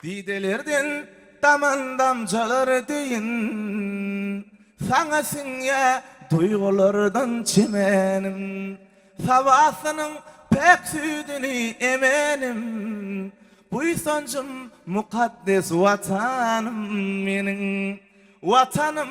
Speaker 6: Didelerden daman damcalar deyin, sanasın ya duygulardan çimenim, sabahsının pek südünü eminim. Bu sancım mukaddes vatanım benim vatanım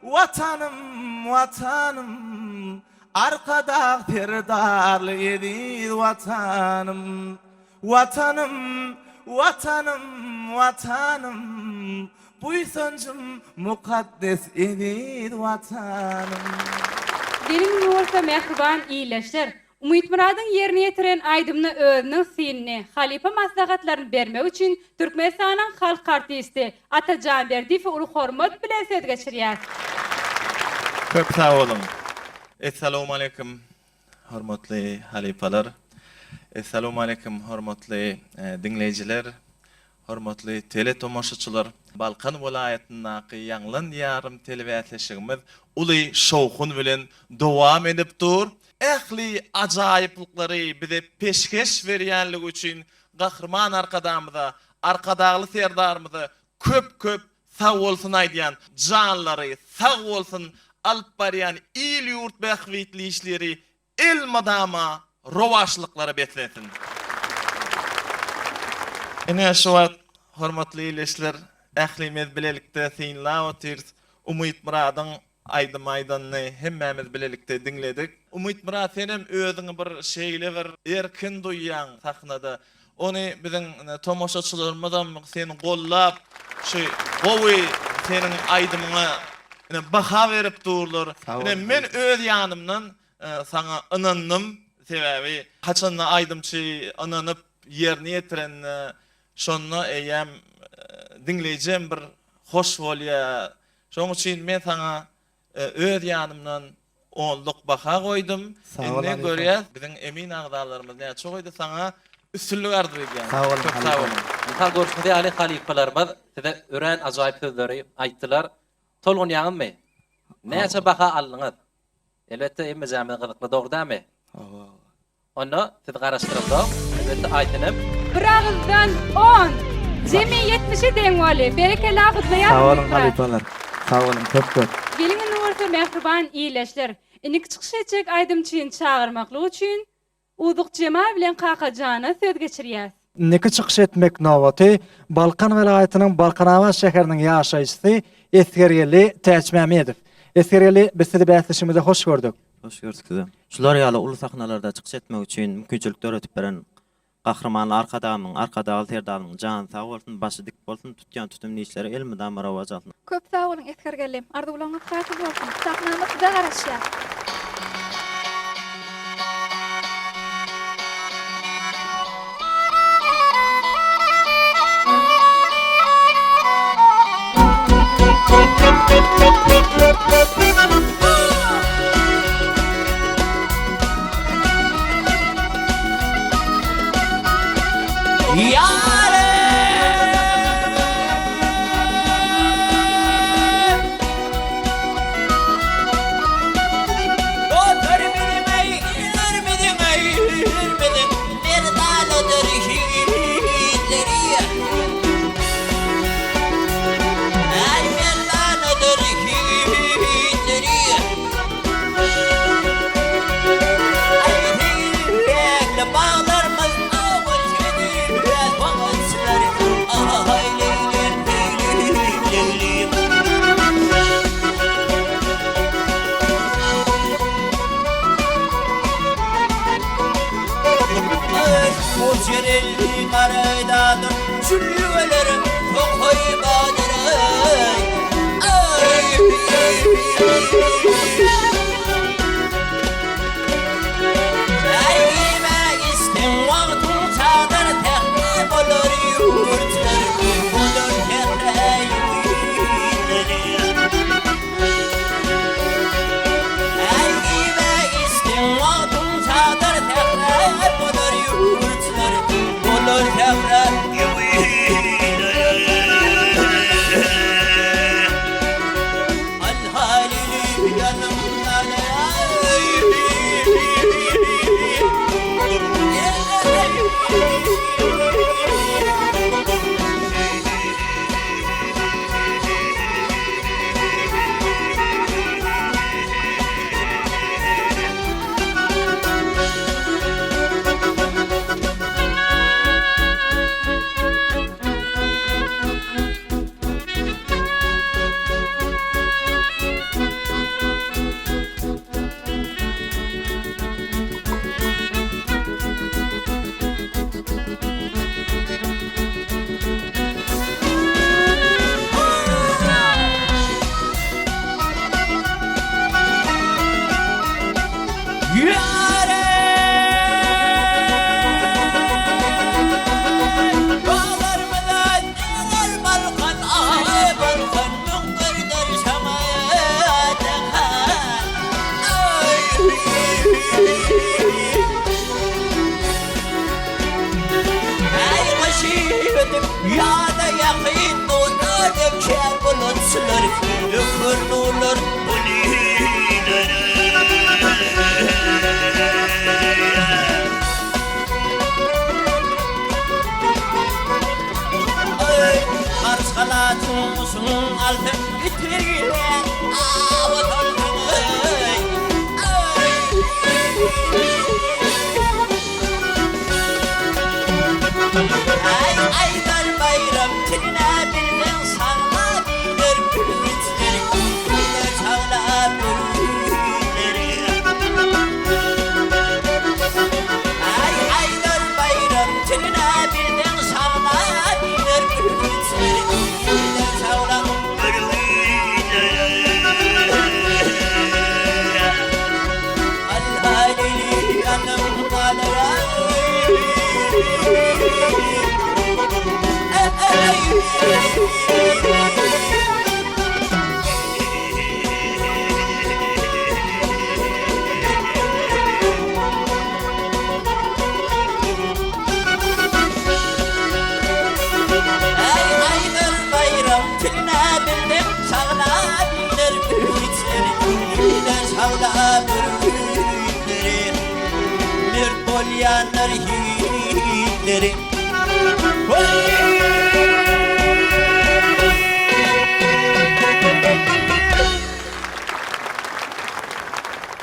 Speaker 6: vatanım vatanım arkada perdarlı yedi vatanım vatanım vatanım vatanım bu sancım mukaddes yedi vatanım
Speaker 2: Benim olsa mehriban iyileşler. Umit Murad'ın yerini yetiren aydımını özünün sinini, halife maslahatlarını vermek için Türkmenistan'ın halk artisti Atacan Berdifi ulu hormat bilen söz geçirýär.
Speaker 6: Köp sağ olun. Assalamu alaikum hormatly halifalar. Assalamu alaikum hormatly dinleyijiler. Hormatly tele tomoşaçylar. Balkan welaýatynyňky Ýanglan ýarym telewizýasygymyz uly şowhun bilen dowam edip dur. Ähli ajaýyplykları bize peşkeş berýänligi üçin gahrman arkadamyza, arkadagly serdarymyza köp sag bolsun aýdýan janlary, sag bolsun alyp barýan il ýurt bähwitli işleri el madama rowaşlyklary betlensin. Ene şu wagt hormatly ýeşler, ählimiz bilelikde synlap otyrs, Umit Muradyň Aydym Aydanyny hemmemiz bilelikde dinledik. Umit Murad senem özüňi bir şeýle bir erkin duýýan sahnada. Ony biziň tomoşaçylarymyzdan seni gollap, şu gowy seniň aydymyňa baha berip durlar. Men öz ýanymdan sana ynandym. Sebebi haçan aydymçy ynanyp ýerine ýetiren şonu eýem dinleýjem bir hoş bolýar. Şoň üçin men sana öz ýanymdan onluk baha goýdum. Ene görýär biziň emin agdalarymyz näçe goýdy sana üstünlük ardy edýär.
Speaker 1: Sağ olun. Hal görüşmede Ali halifalarymyz size ören ajaýyp sözleri aýtdylar. Tolgun ýaňmy? Näçe baha aldyňyz? Elbetde emme jamy gyzykly dogdamy? Onu siz garaşdyrdyk. Elbetde aýtanyp.
Speaker 2: Bir ağızdan 10, jemi 70'i deň boli. Berekeli agdaýar.
Speaker 15: Sağ olun halifalar. Sağ olun köp.
Speaker 2: Gelinin orta mehriban iyileşler. Inik çıkış edecek aydımçıyın çağırmaklığı için Uduq Cemal bilen Kakajana söz geçirýär.
Speaker 3: Niki çıkış etmek nowaty Balkan welaýatynyň Balkanava şäheriniň ýaşaýçysy Esgergeli Täçmämedow. Esgergeli biz sizi bäsleşimizde hoş gördük.
Speaker 16: Hoş gördük size. Şular ýaly uly sahnalarda çykyş etmek üçin mümkinçilikler ötüp beren gahrman arkadagylyň terdalymyň jany sag bolsun, başy dik bolsun, tutýan tutumly işleri elmydam rawaj alsyn.
Speaker 4: Köp sağ olun etkergelim. Ardy bulangy hatyrly bolsun. Sahnamyz da garaşýar.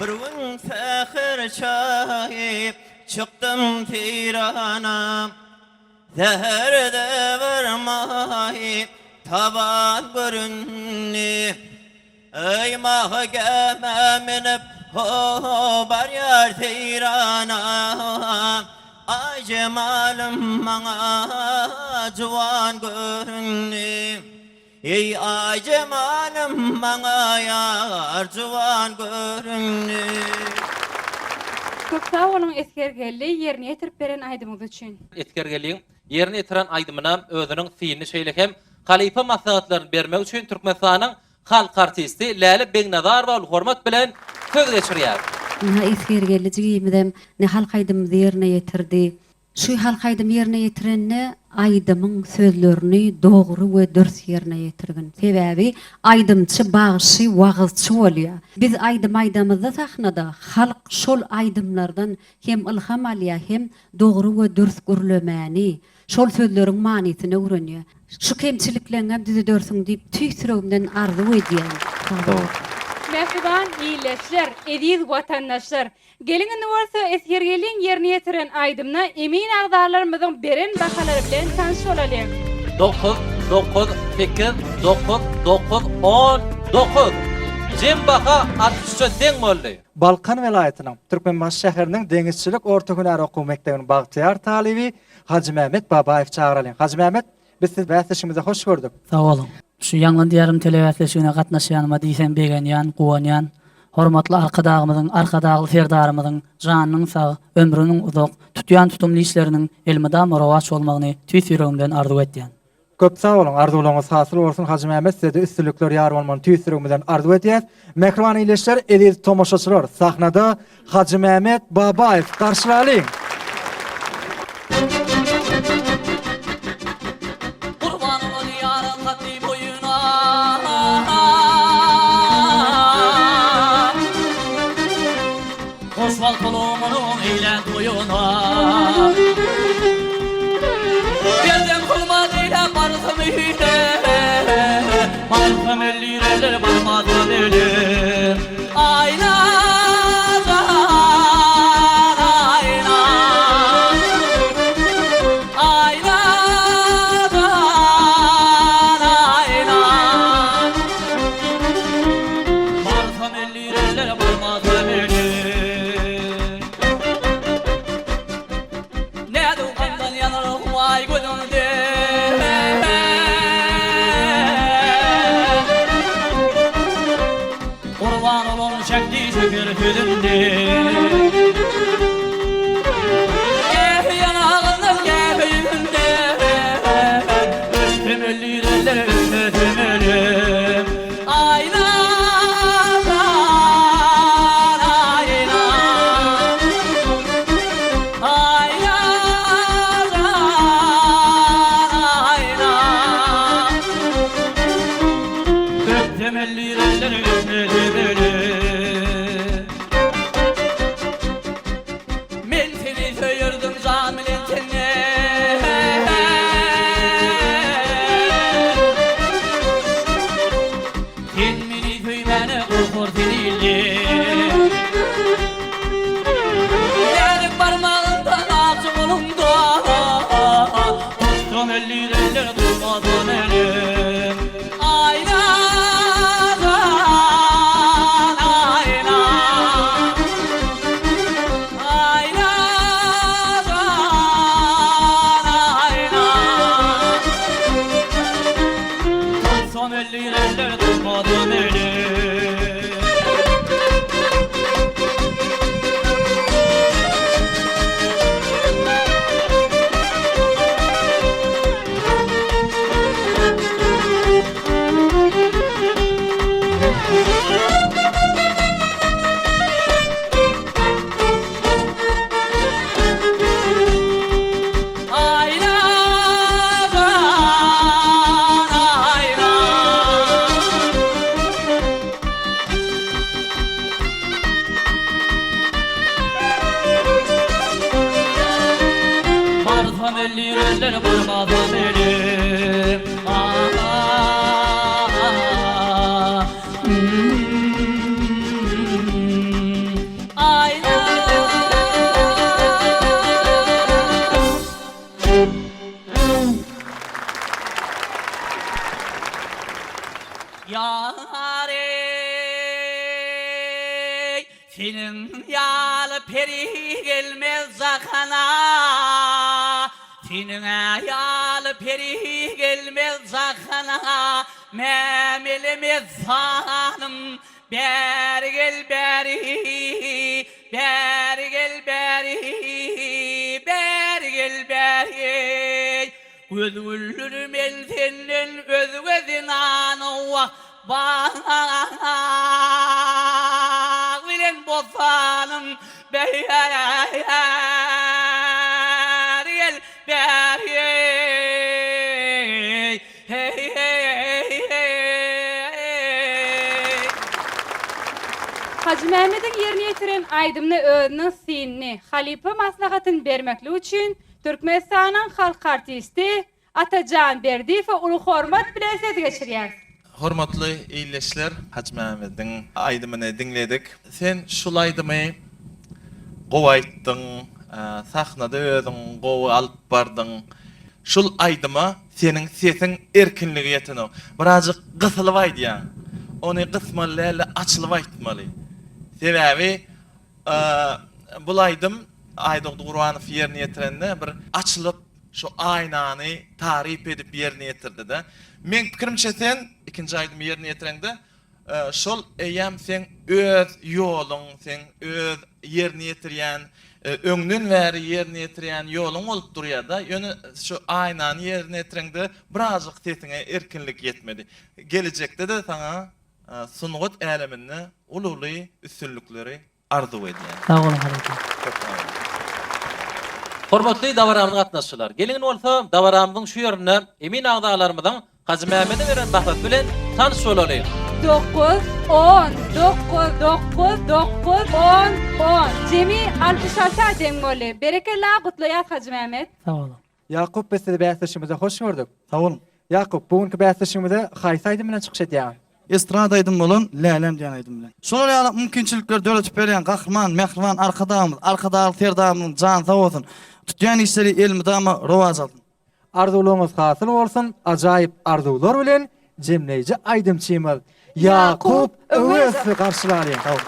Speaker 16: Burun fəxir çayıb çıktım firana, zəhərdə varmayıb taban görünni. Eymağı gəmə minib bar yer teyrana ay cemalım bana juwan görünni ey ay cemalım bana yar juwan görünni.
Speaker 2: Çok sağ olun eskergelli yerine yetirip beren aydymyz üçin.
Speaker 1: Etkergeliğin yerini etiren aydymyna özüniň fiilini şeýlekem halipa maslahatlaryny bermek üçin Türkmenistanyň halk artisti Läli Begnazarova hormat bilen söz geçirýär.
Speaker 12: Ha eskergellijigimidem ne halkaydym yerine yetirdi. Şu halkaydym yerine yetirenne aydymyň sözlerini dogry we dörs yerine yetirgin. Sebäbi aydymçy bagşy wagızçy bolýar. Biz aydymyzda sahnada halk şol aydymlardan hem ilham alýar hem dogry we dörs görlemäni, şol sözleriň manysini öwrenýär. Şu kemçiliklerine düze dörsüň diýip tüýsüregimden arzu edýän.
Speaker 2: Merhaban iyileşler, ediz vatandaşlar. Gelin indi bolsa eskergeliň yerine yetiren aydymna emin agdarlarymyzyň beren bahalary bilen tanış bolalım.
Speaker 1: 9, 9, 8, 9, 9, 10, 9. Jem baha 63'e deň boldy.
Speaker 3: Balkan welaýatynyň Türkmenbaş şäheriniň deňizçilik orta hünär okuw mekdebiniň bagtyar talibi Hacı Mehmet Babaew çağıralyň. Hacı Mehmet, biz siz bäsleşimize hoş gördük.
Speaker 17: Sağ olun. Şu Ýanglan diýarim telewizýasyna gatnaşýanyma diýsem begenýän, guwanýan, hormatly arkadagymyzyň, arkadagly serdarymyzyň janynyň sag, ömrüniň uzak, tutýan tutumly işleriniň elmida murawaç bolmagyny tüýsüregimden arzu etýän.
Speaker 3: Köp sağ olun. Arzularyňyz hasyl bolsun Hacı Mehmet. Size de üstünlükler ýar bolmagyny tüýsüregimden arzu etýär. Mehriban iýleşler, ediz tomoşaçylar. Sahnada Hacı Mehmet Babaew garşylalyň.
Speaker 17: Osval kolomunun eyle toyuna Geldim hurmadıyla barzım eyle Barzım ellireler barmadan eyle Ayna ayna Ayna ayna Barzım ellireler barmadan eyle Kurban olun şekli şükür hüdümde Geh yanağından geh yüzünde Üstüm ölüler üstüm ölüm Ayna ayna Ayna ayna Üstüm ölüler üstüm Men seni söyürdüm can milletine Sen beni söymene korkur seninle Yerim parmağından ağzım olumda Dostum ellireler durmadan elim Ayna ellireler durmadan elim ellireler barmadan elim Ayna Yâre
Speaker 18: Senin yalı peri gelmez zakana, senin yalı peri gelmez zakana, memelemez sanım, beri gel beri, beri gel beri, beri gel beri. Göz güllürüm el senin öz gözün anıva, bana bilen bosanım beri gel beri hey hey hey.
Speaker 2: Hacı Mehmet'in yerini yetiren aydımlı öğünün sinni, halipa maslahatın vermekli üçün Türkmenistan'ın halk artisti Atacan Berdiyev ulu hormat bilen söz geçirýär.
Speaker 6: Hormatly iýleşler, Hacı Mehmet'in aydymyny dinledik. Sen şul aydymy gowaýtdyň, sahnada özüň gowy alyp bardyň. Şul aydyma seniň sesiň erkinligi ýetini. Birazjyk gysylyp aýdýan. Ony gysmaly, açylyp aýtmaly. Sebäbi bul aydym Aýdyk Gurwanow ýerine ýetirende bir açylyp şu aynany tarif edip ýerine ýetirdi-de. Men pikirimçe sen ikinci aydym ýerine ýetirende şol eýem sen öz ýoluň, sen öz ýerine ýetirýän, öňden bäri ýerine ýetirýän ýoluň bolup durýar-da. Ýöne şu aynany ýerine ýetirende birazjyk sesiňe erkinlik ýetmedi. Gelecekde de sana sungat äleminde ulugly üstünlükleri arzu edýän.
Speaker 17: Sağ olun halaky.
Speaker 1: Hormatly dawaramyň gatnaşçylar, gelin bolsa dawaramyň şu ýerine emin agdalarymyň Hacı Mehmet'e beren bahsat bilen tanış bolalım.
Speaker 2: 9, 10, 9, 9, 9, 10, 10. Cemi 66 adem bolly. Berekeler gutlaýat Hacı Mehmet.
Speaker 17: Sağ olun.
Speaker 3: Yakup besde bäsleşimize hoş gördük. Sağ olun. Yakup, bugünkü bäsleşimizde haýsy aýdym bilen çykyş etýär?
Speaker 19: Estrada aydym bolan, lälem diýen aydym bilen. Şol ýaly mümkinçilikler döretip berýän gahryman, mehriban arkadaşymyz, arkadaşlyk serdamyň jan sag bolsun. Tutýan işleri elmidama rowaj aldy.
Speaker 3: Arzuwlaryňyz hasyl bolsun, ajaýyp arzuwlar bilen jemleýiji aýdymçymyz Yakup Öwesli garşylaýar. Sag olun.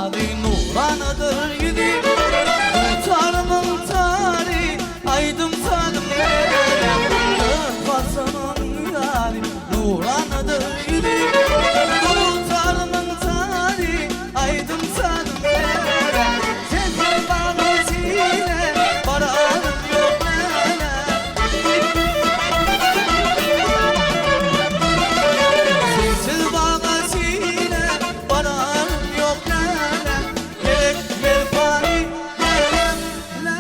Speaker 19: zadi nuranadır gidi Tutarımın tari aydım sadım Irfasımın yari nuranadır gidi Tutarımın tari aydım sadım Sensiz bağlısıyla bararım yok nene Sensiz bağlısıyla bararım yok nene Gerek ver fani gerek la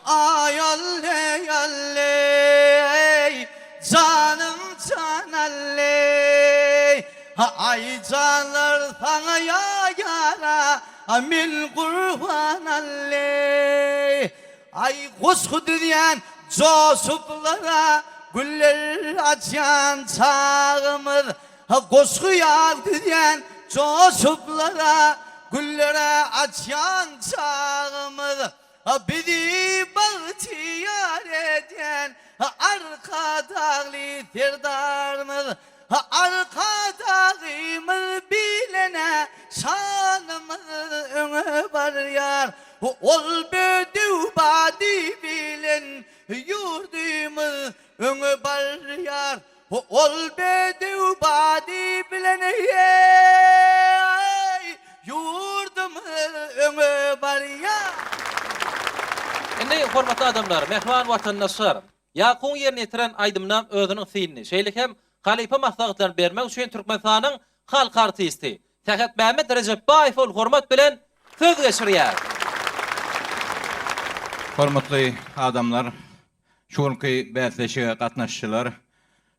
Speaker 19: Ay alle alle canım can alle Ay canlar sana ya yara Amin kurban alle Ay kusku diyen cosuplara Güller açan çağımız Kusku yağ diyen cosuplara Güllere açan çağımız Bizi bahtiyar eden arka dağlı serdarımız Arka dağımız bilene şanımız öne var yar Ol bödü badi bilen yurdumuz öne var yar Ol bödü badi bilen yurdumuz öne var yar
Speaker 1: Indi hormatly adamlar, mehman watandaşlar, ýakuň ýerine ýetiren aýdymnam özüniň synny, şeýle hem halipa maslahatlaryny bermek üçin Türkmenistanyň halk artisti Tähet Mehmet Recepbaýew ol hormat bilen söz geçirýär.
Speaker 7: Hormatly adamlar, şuňky bäsleşige gatnaşçylar,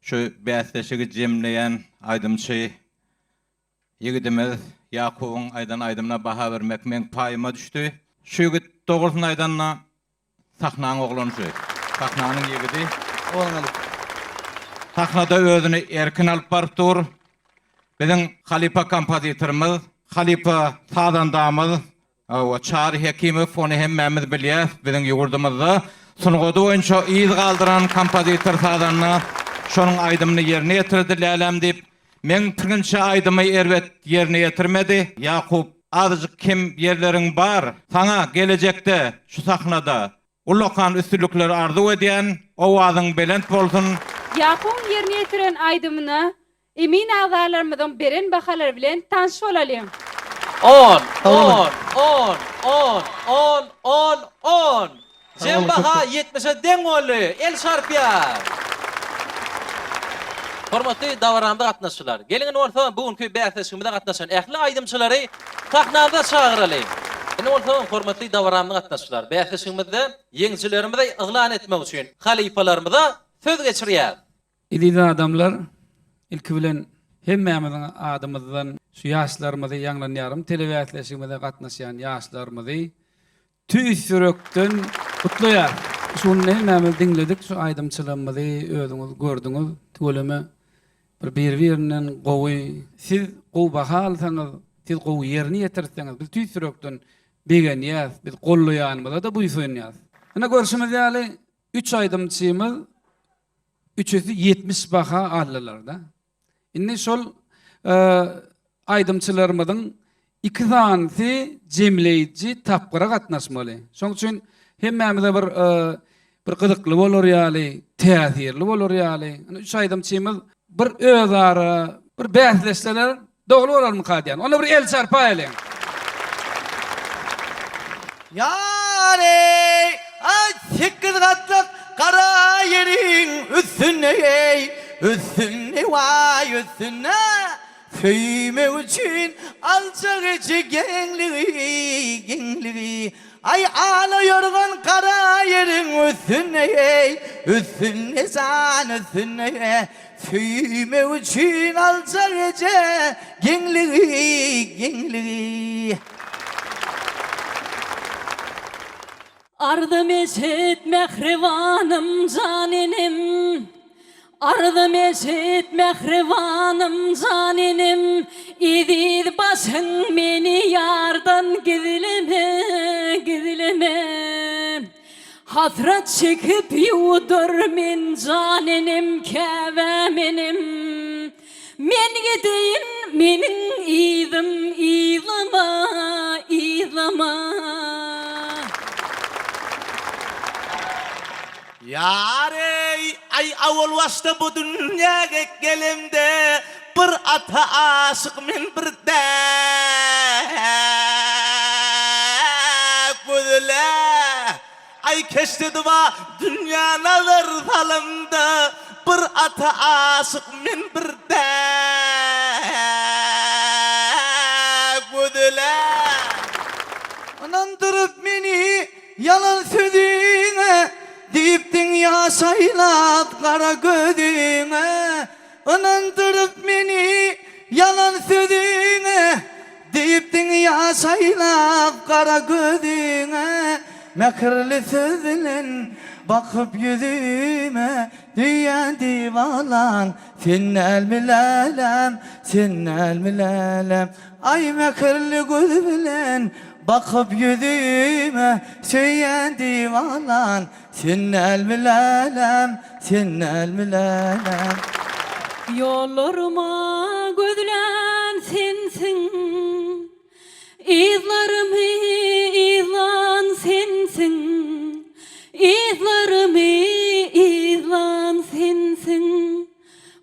Speaker 7: şu bäsleşigi jemleýän aýdymçy ýigidimiz Ýakubyň aýdan aýdymna baha bermek meň paýyma düşdi. Şu ýigit dogrusyny aýdanna Sahnanyň oglanyjy. Sahnanyň ýigidi. Sahnada özüni erkin alyp barypdyr. Biziň Halipa kompozitorymyz, Halipa sazandamyz, o Çary Hekimow ony hemmemiz bilýär. Biziň ýurdumyzda sunugoda boýunça ýyl galdyran kompozitor sazanna şonuň aýdymyny ýerine ýetirdi lälem diýip men tirinçe aýdymy erbet ýerine ýetirmedi. Ýakup azjyk kim ýerleriň bar? Saňa gelecekde şu sahnada ulokan üstünlükleri arzu edýän owazyň belent bolsun.
Speaker 2: Ýakuň ýerine ýetiren aýdymyna emin agalarymyň beren bahalary bilen tanış bolalım.
Speaker 1: 10. Jem baha 70'e deň boldy. El şarpýar. Hormatly dawramda gatnaşçylar, gelin orta bugünkü bäsleşigimizde gatnaşan ähli aýdymçylary sahnada çağıraly. Ene orta hormatly dawramda gatnaşçylar, bäsleşigimizde ýeňçilerimizi yglan etmek üçin halipalarymyza söz geçirýär.
Speaker 11: İdide adamlar, ilki bilen hemmemiziň adamyzdan şu ýaşlarymyzy ýanglanýarym, telewizionda gatnaşan ýaşlarymyzy tüýsürekden gutlaýar. Şunu hemmemiz dinledik, şu aýdymçylygymyzy özüňiz gördüňiz, tölemi bir-biriniň gowy, siz gowy baha alsaňyz, siz gowy ýerine ýetirseňiz, biz tüýsürekden begenýäs, biz gollaýanmyza da buýsunýas. Ana görüşimiz ýaly 3 aýdymçymyz, üçüsi 70 baha aldylar da. Indi şol aýdymçylarymyzyň iki tanysy jemleýiji tapgyra gatnaşmaly. Şoň üçin hemmemize bir gyzykly bolar ýaly, täsirli bolar ýaly. Ana 3 aýdymçymyz bir özara, bir bäsleşseler dogry bolarmy kadýan. Ona bir el çarpaýaly.
Speaker 19: Yare sekiz katlık kara yerin üstüne vay üstüne Söyme için alçak içi gengliği Ay ağla yorgan kara yerin üstüne san üstüne Söyme için alçak içi gengliği
Speaker 9: Ardım eşit mehrivanım caninim Ardım eşit mehrivanım caninim İdid başın beni yardan gizleme Hasret çekip yudur min canenim kevemenim. Men gideyim menin idim ilama ilama.
Speaker 6: Yarey ay avul vasta bu dünyaya gelimde bir ata aşık min bir de kudle ay keşte duva dünya nazar salımda bir ata aşık min bir de kudle
Speaker 19: Anandırıp meni yalan sözüne Diptin yaşaylat kara gözüne Anandırıp meni yalan sözüne Diptin yaşaylat kara gözüne Mekirli sözlen bakıp yüzüme Diyen divalan Sinnel milelem Sinnel milelem Ay mekirli göz bilen bakıp yüzüme söyleyen divalan Sinnel milelem, sinnel milelem
Speaker 9: Yollarıma gözlen sensin, izlarımı izlan sensin, izlarımı izlan sensin,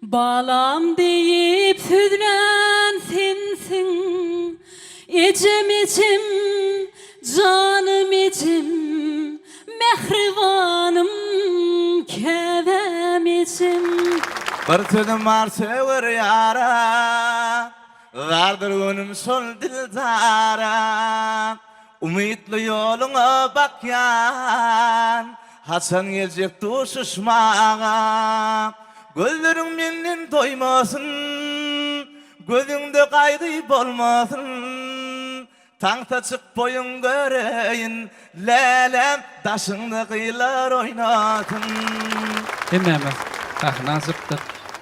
Speaker 9: balam deyip sözlen sensin, içim içim, canım içim, mehribanım, kevem içim.
Speaker 6: Bir sözüm var söver yara Vardır önüm sol dildara Umutlu yoluna bak yan Hasan gelecek tuşuşmağa Gözlerim menden doymasın Gözünde kaygı bolmasın Tankta çık boyun göreyin Lelem taşında kıyılar oynatın
Speaker 11: Hemmemiz tahnazıptık,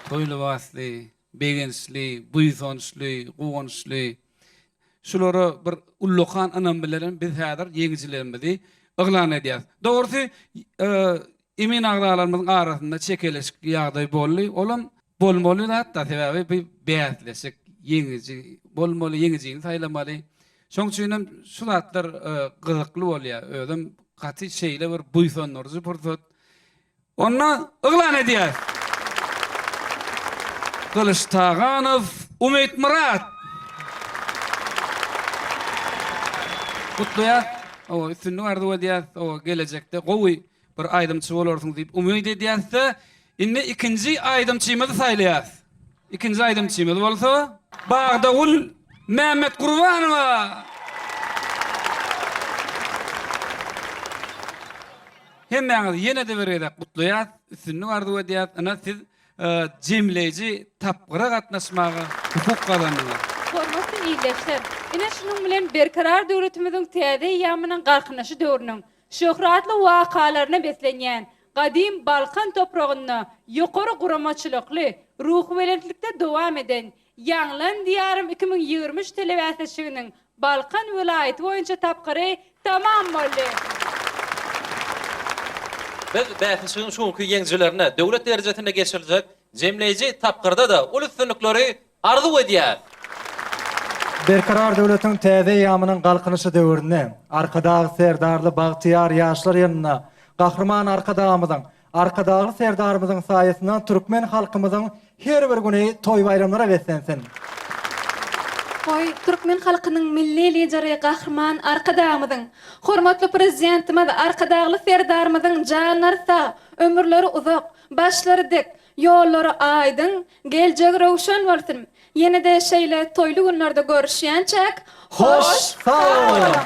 Speaker 11: toylu vaslı, begençli, buyzonçlu, kuğonçlu. Şuları bir ulluqan anam bilerin biz hadir yeğicilerimizi ıglan ediyaz. Doğrusu emin ağdalarımızın arasında çekeleşik yağday bollu, olan bolmalı da hatta sebebi bir beyazleşik yeğici, bolmalı yeğicini saylamalı. Şoňçuýnam şu zatlar gyzykly bolýar, özüm gaty şeýle bir buyzonlarjy pursat. Onu ıglan ediyaz. Kılıçtağanov Umit Murat. Kutlayat. O üstünlüğü arzu ediyaz. O gelecekte gowy bir aydımçı bolarsyň diýip umid ediyazsa, indi ikinji aydımçymyzy saýlaýas. İkinji aydımçymyz bolsa, Bagdagul Mehmet Gurbanowa. Hemmeňiz ýene de berýär kutlaýat, üstünlüğü arzu ediyaz. Ana siz cemleyici tapgıra gatnaşmaga hukuk kazandylar.
Speaker 2: Hormatly ýigitler, ine şunun bilen berkarar döwletimiziň täze ýamynyň garkynaşy döwrüniň şöhratly wakalaryna beslenýän gadim Balkan topragyna ýokary guramaçylykly, ruh welentlikde dowam eden Ýanglan diýarym 2023 telewizýanyň Balkan welaýaty boýunça tapgyry tamam boldy.
Speaker 1: Biz bähisiň şuňky ýeňjilerine döwlet derejetinde geçiriljek jemleýici tapgyrda da ul üstünlikleri arzu edýär.
Speaker 3: Berkarar döwletiň täze ýamynyň galkynyşy döwrüne, arkadagy serdarly bagtyar ýaşlar ýanyna, gahrman arkadagymyzyň, arkadagy serdarymyzyň saýasyndan türkmen halkymyzyň her bir güni toý bayramlara beslensin.
Speaker 4: Hoy Türkmen halkynyň milli lideri gahrman arkadagymyzyň, hormatly prezidentimiz arkadagy serdarymyzyň janlarsa, ömürleri uzak, başlary dik, ýollary aýdyn, geljek rowşan bolsun. Ýene de şeýle toýly günlerde görüşýänçek,
Speaker 3: hoş sag bolun.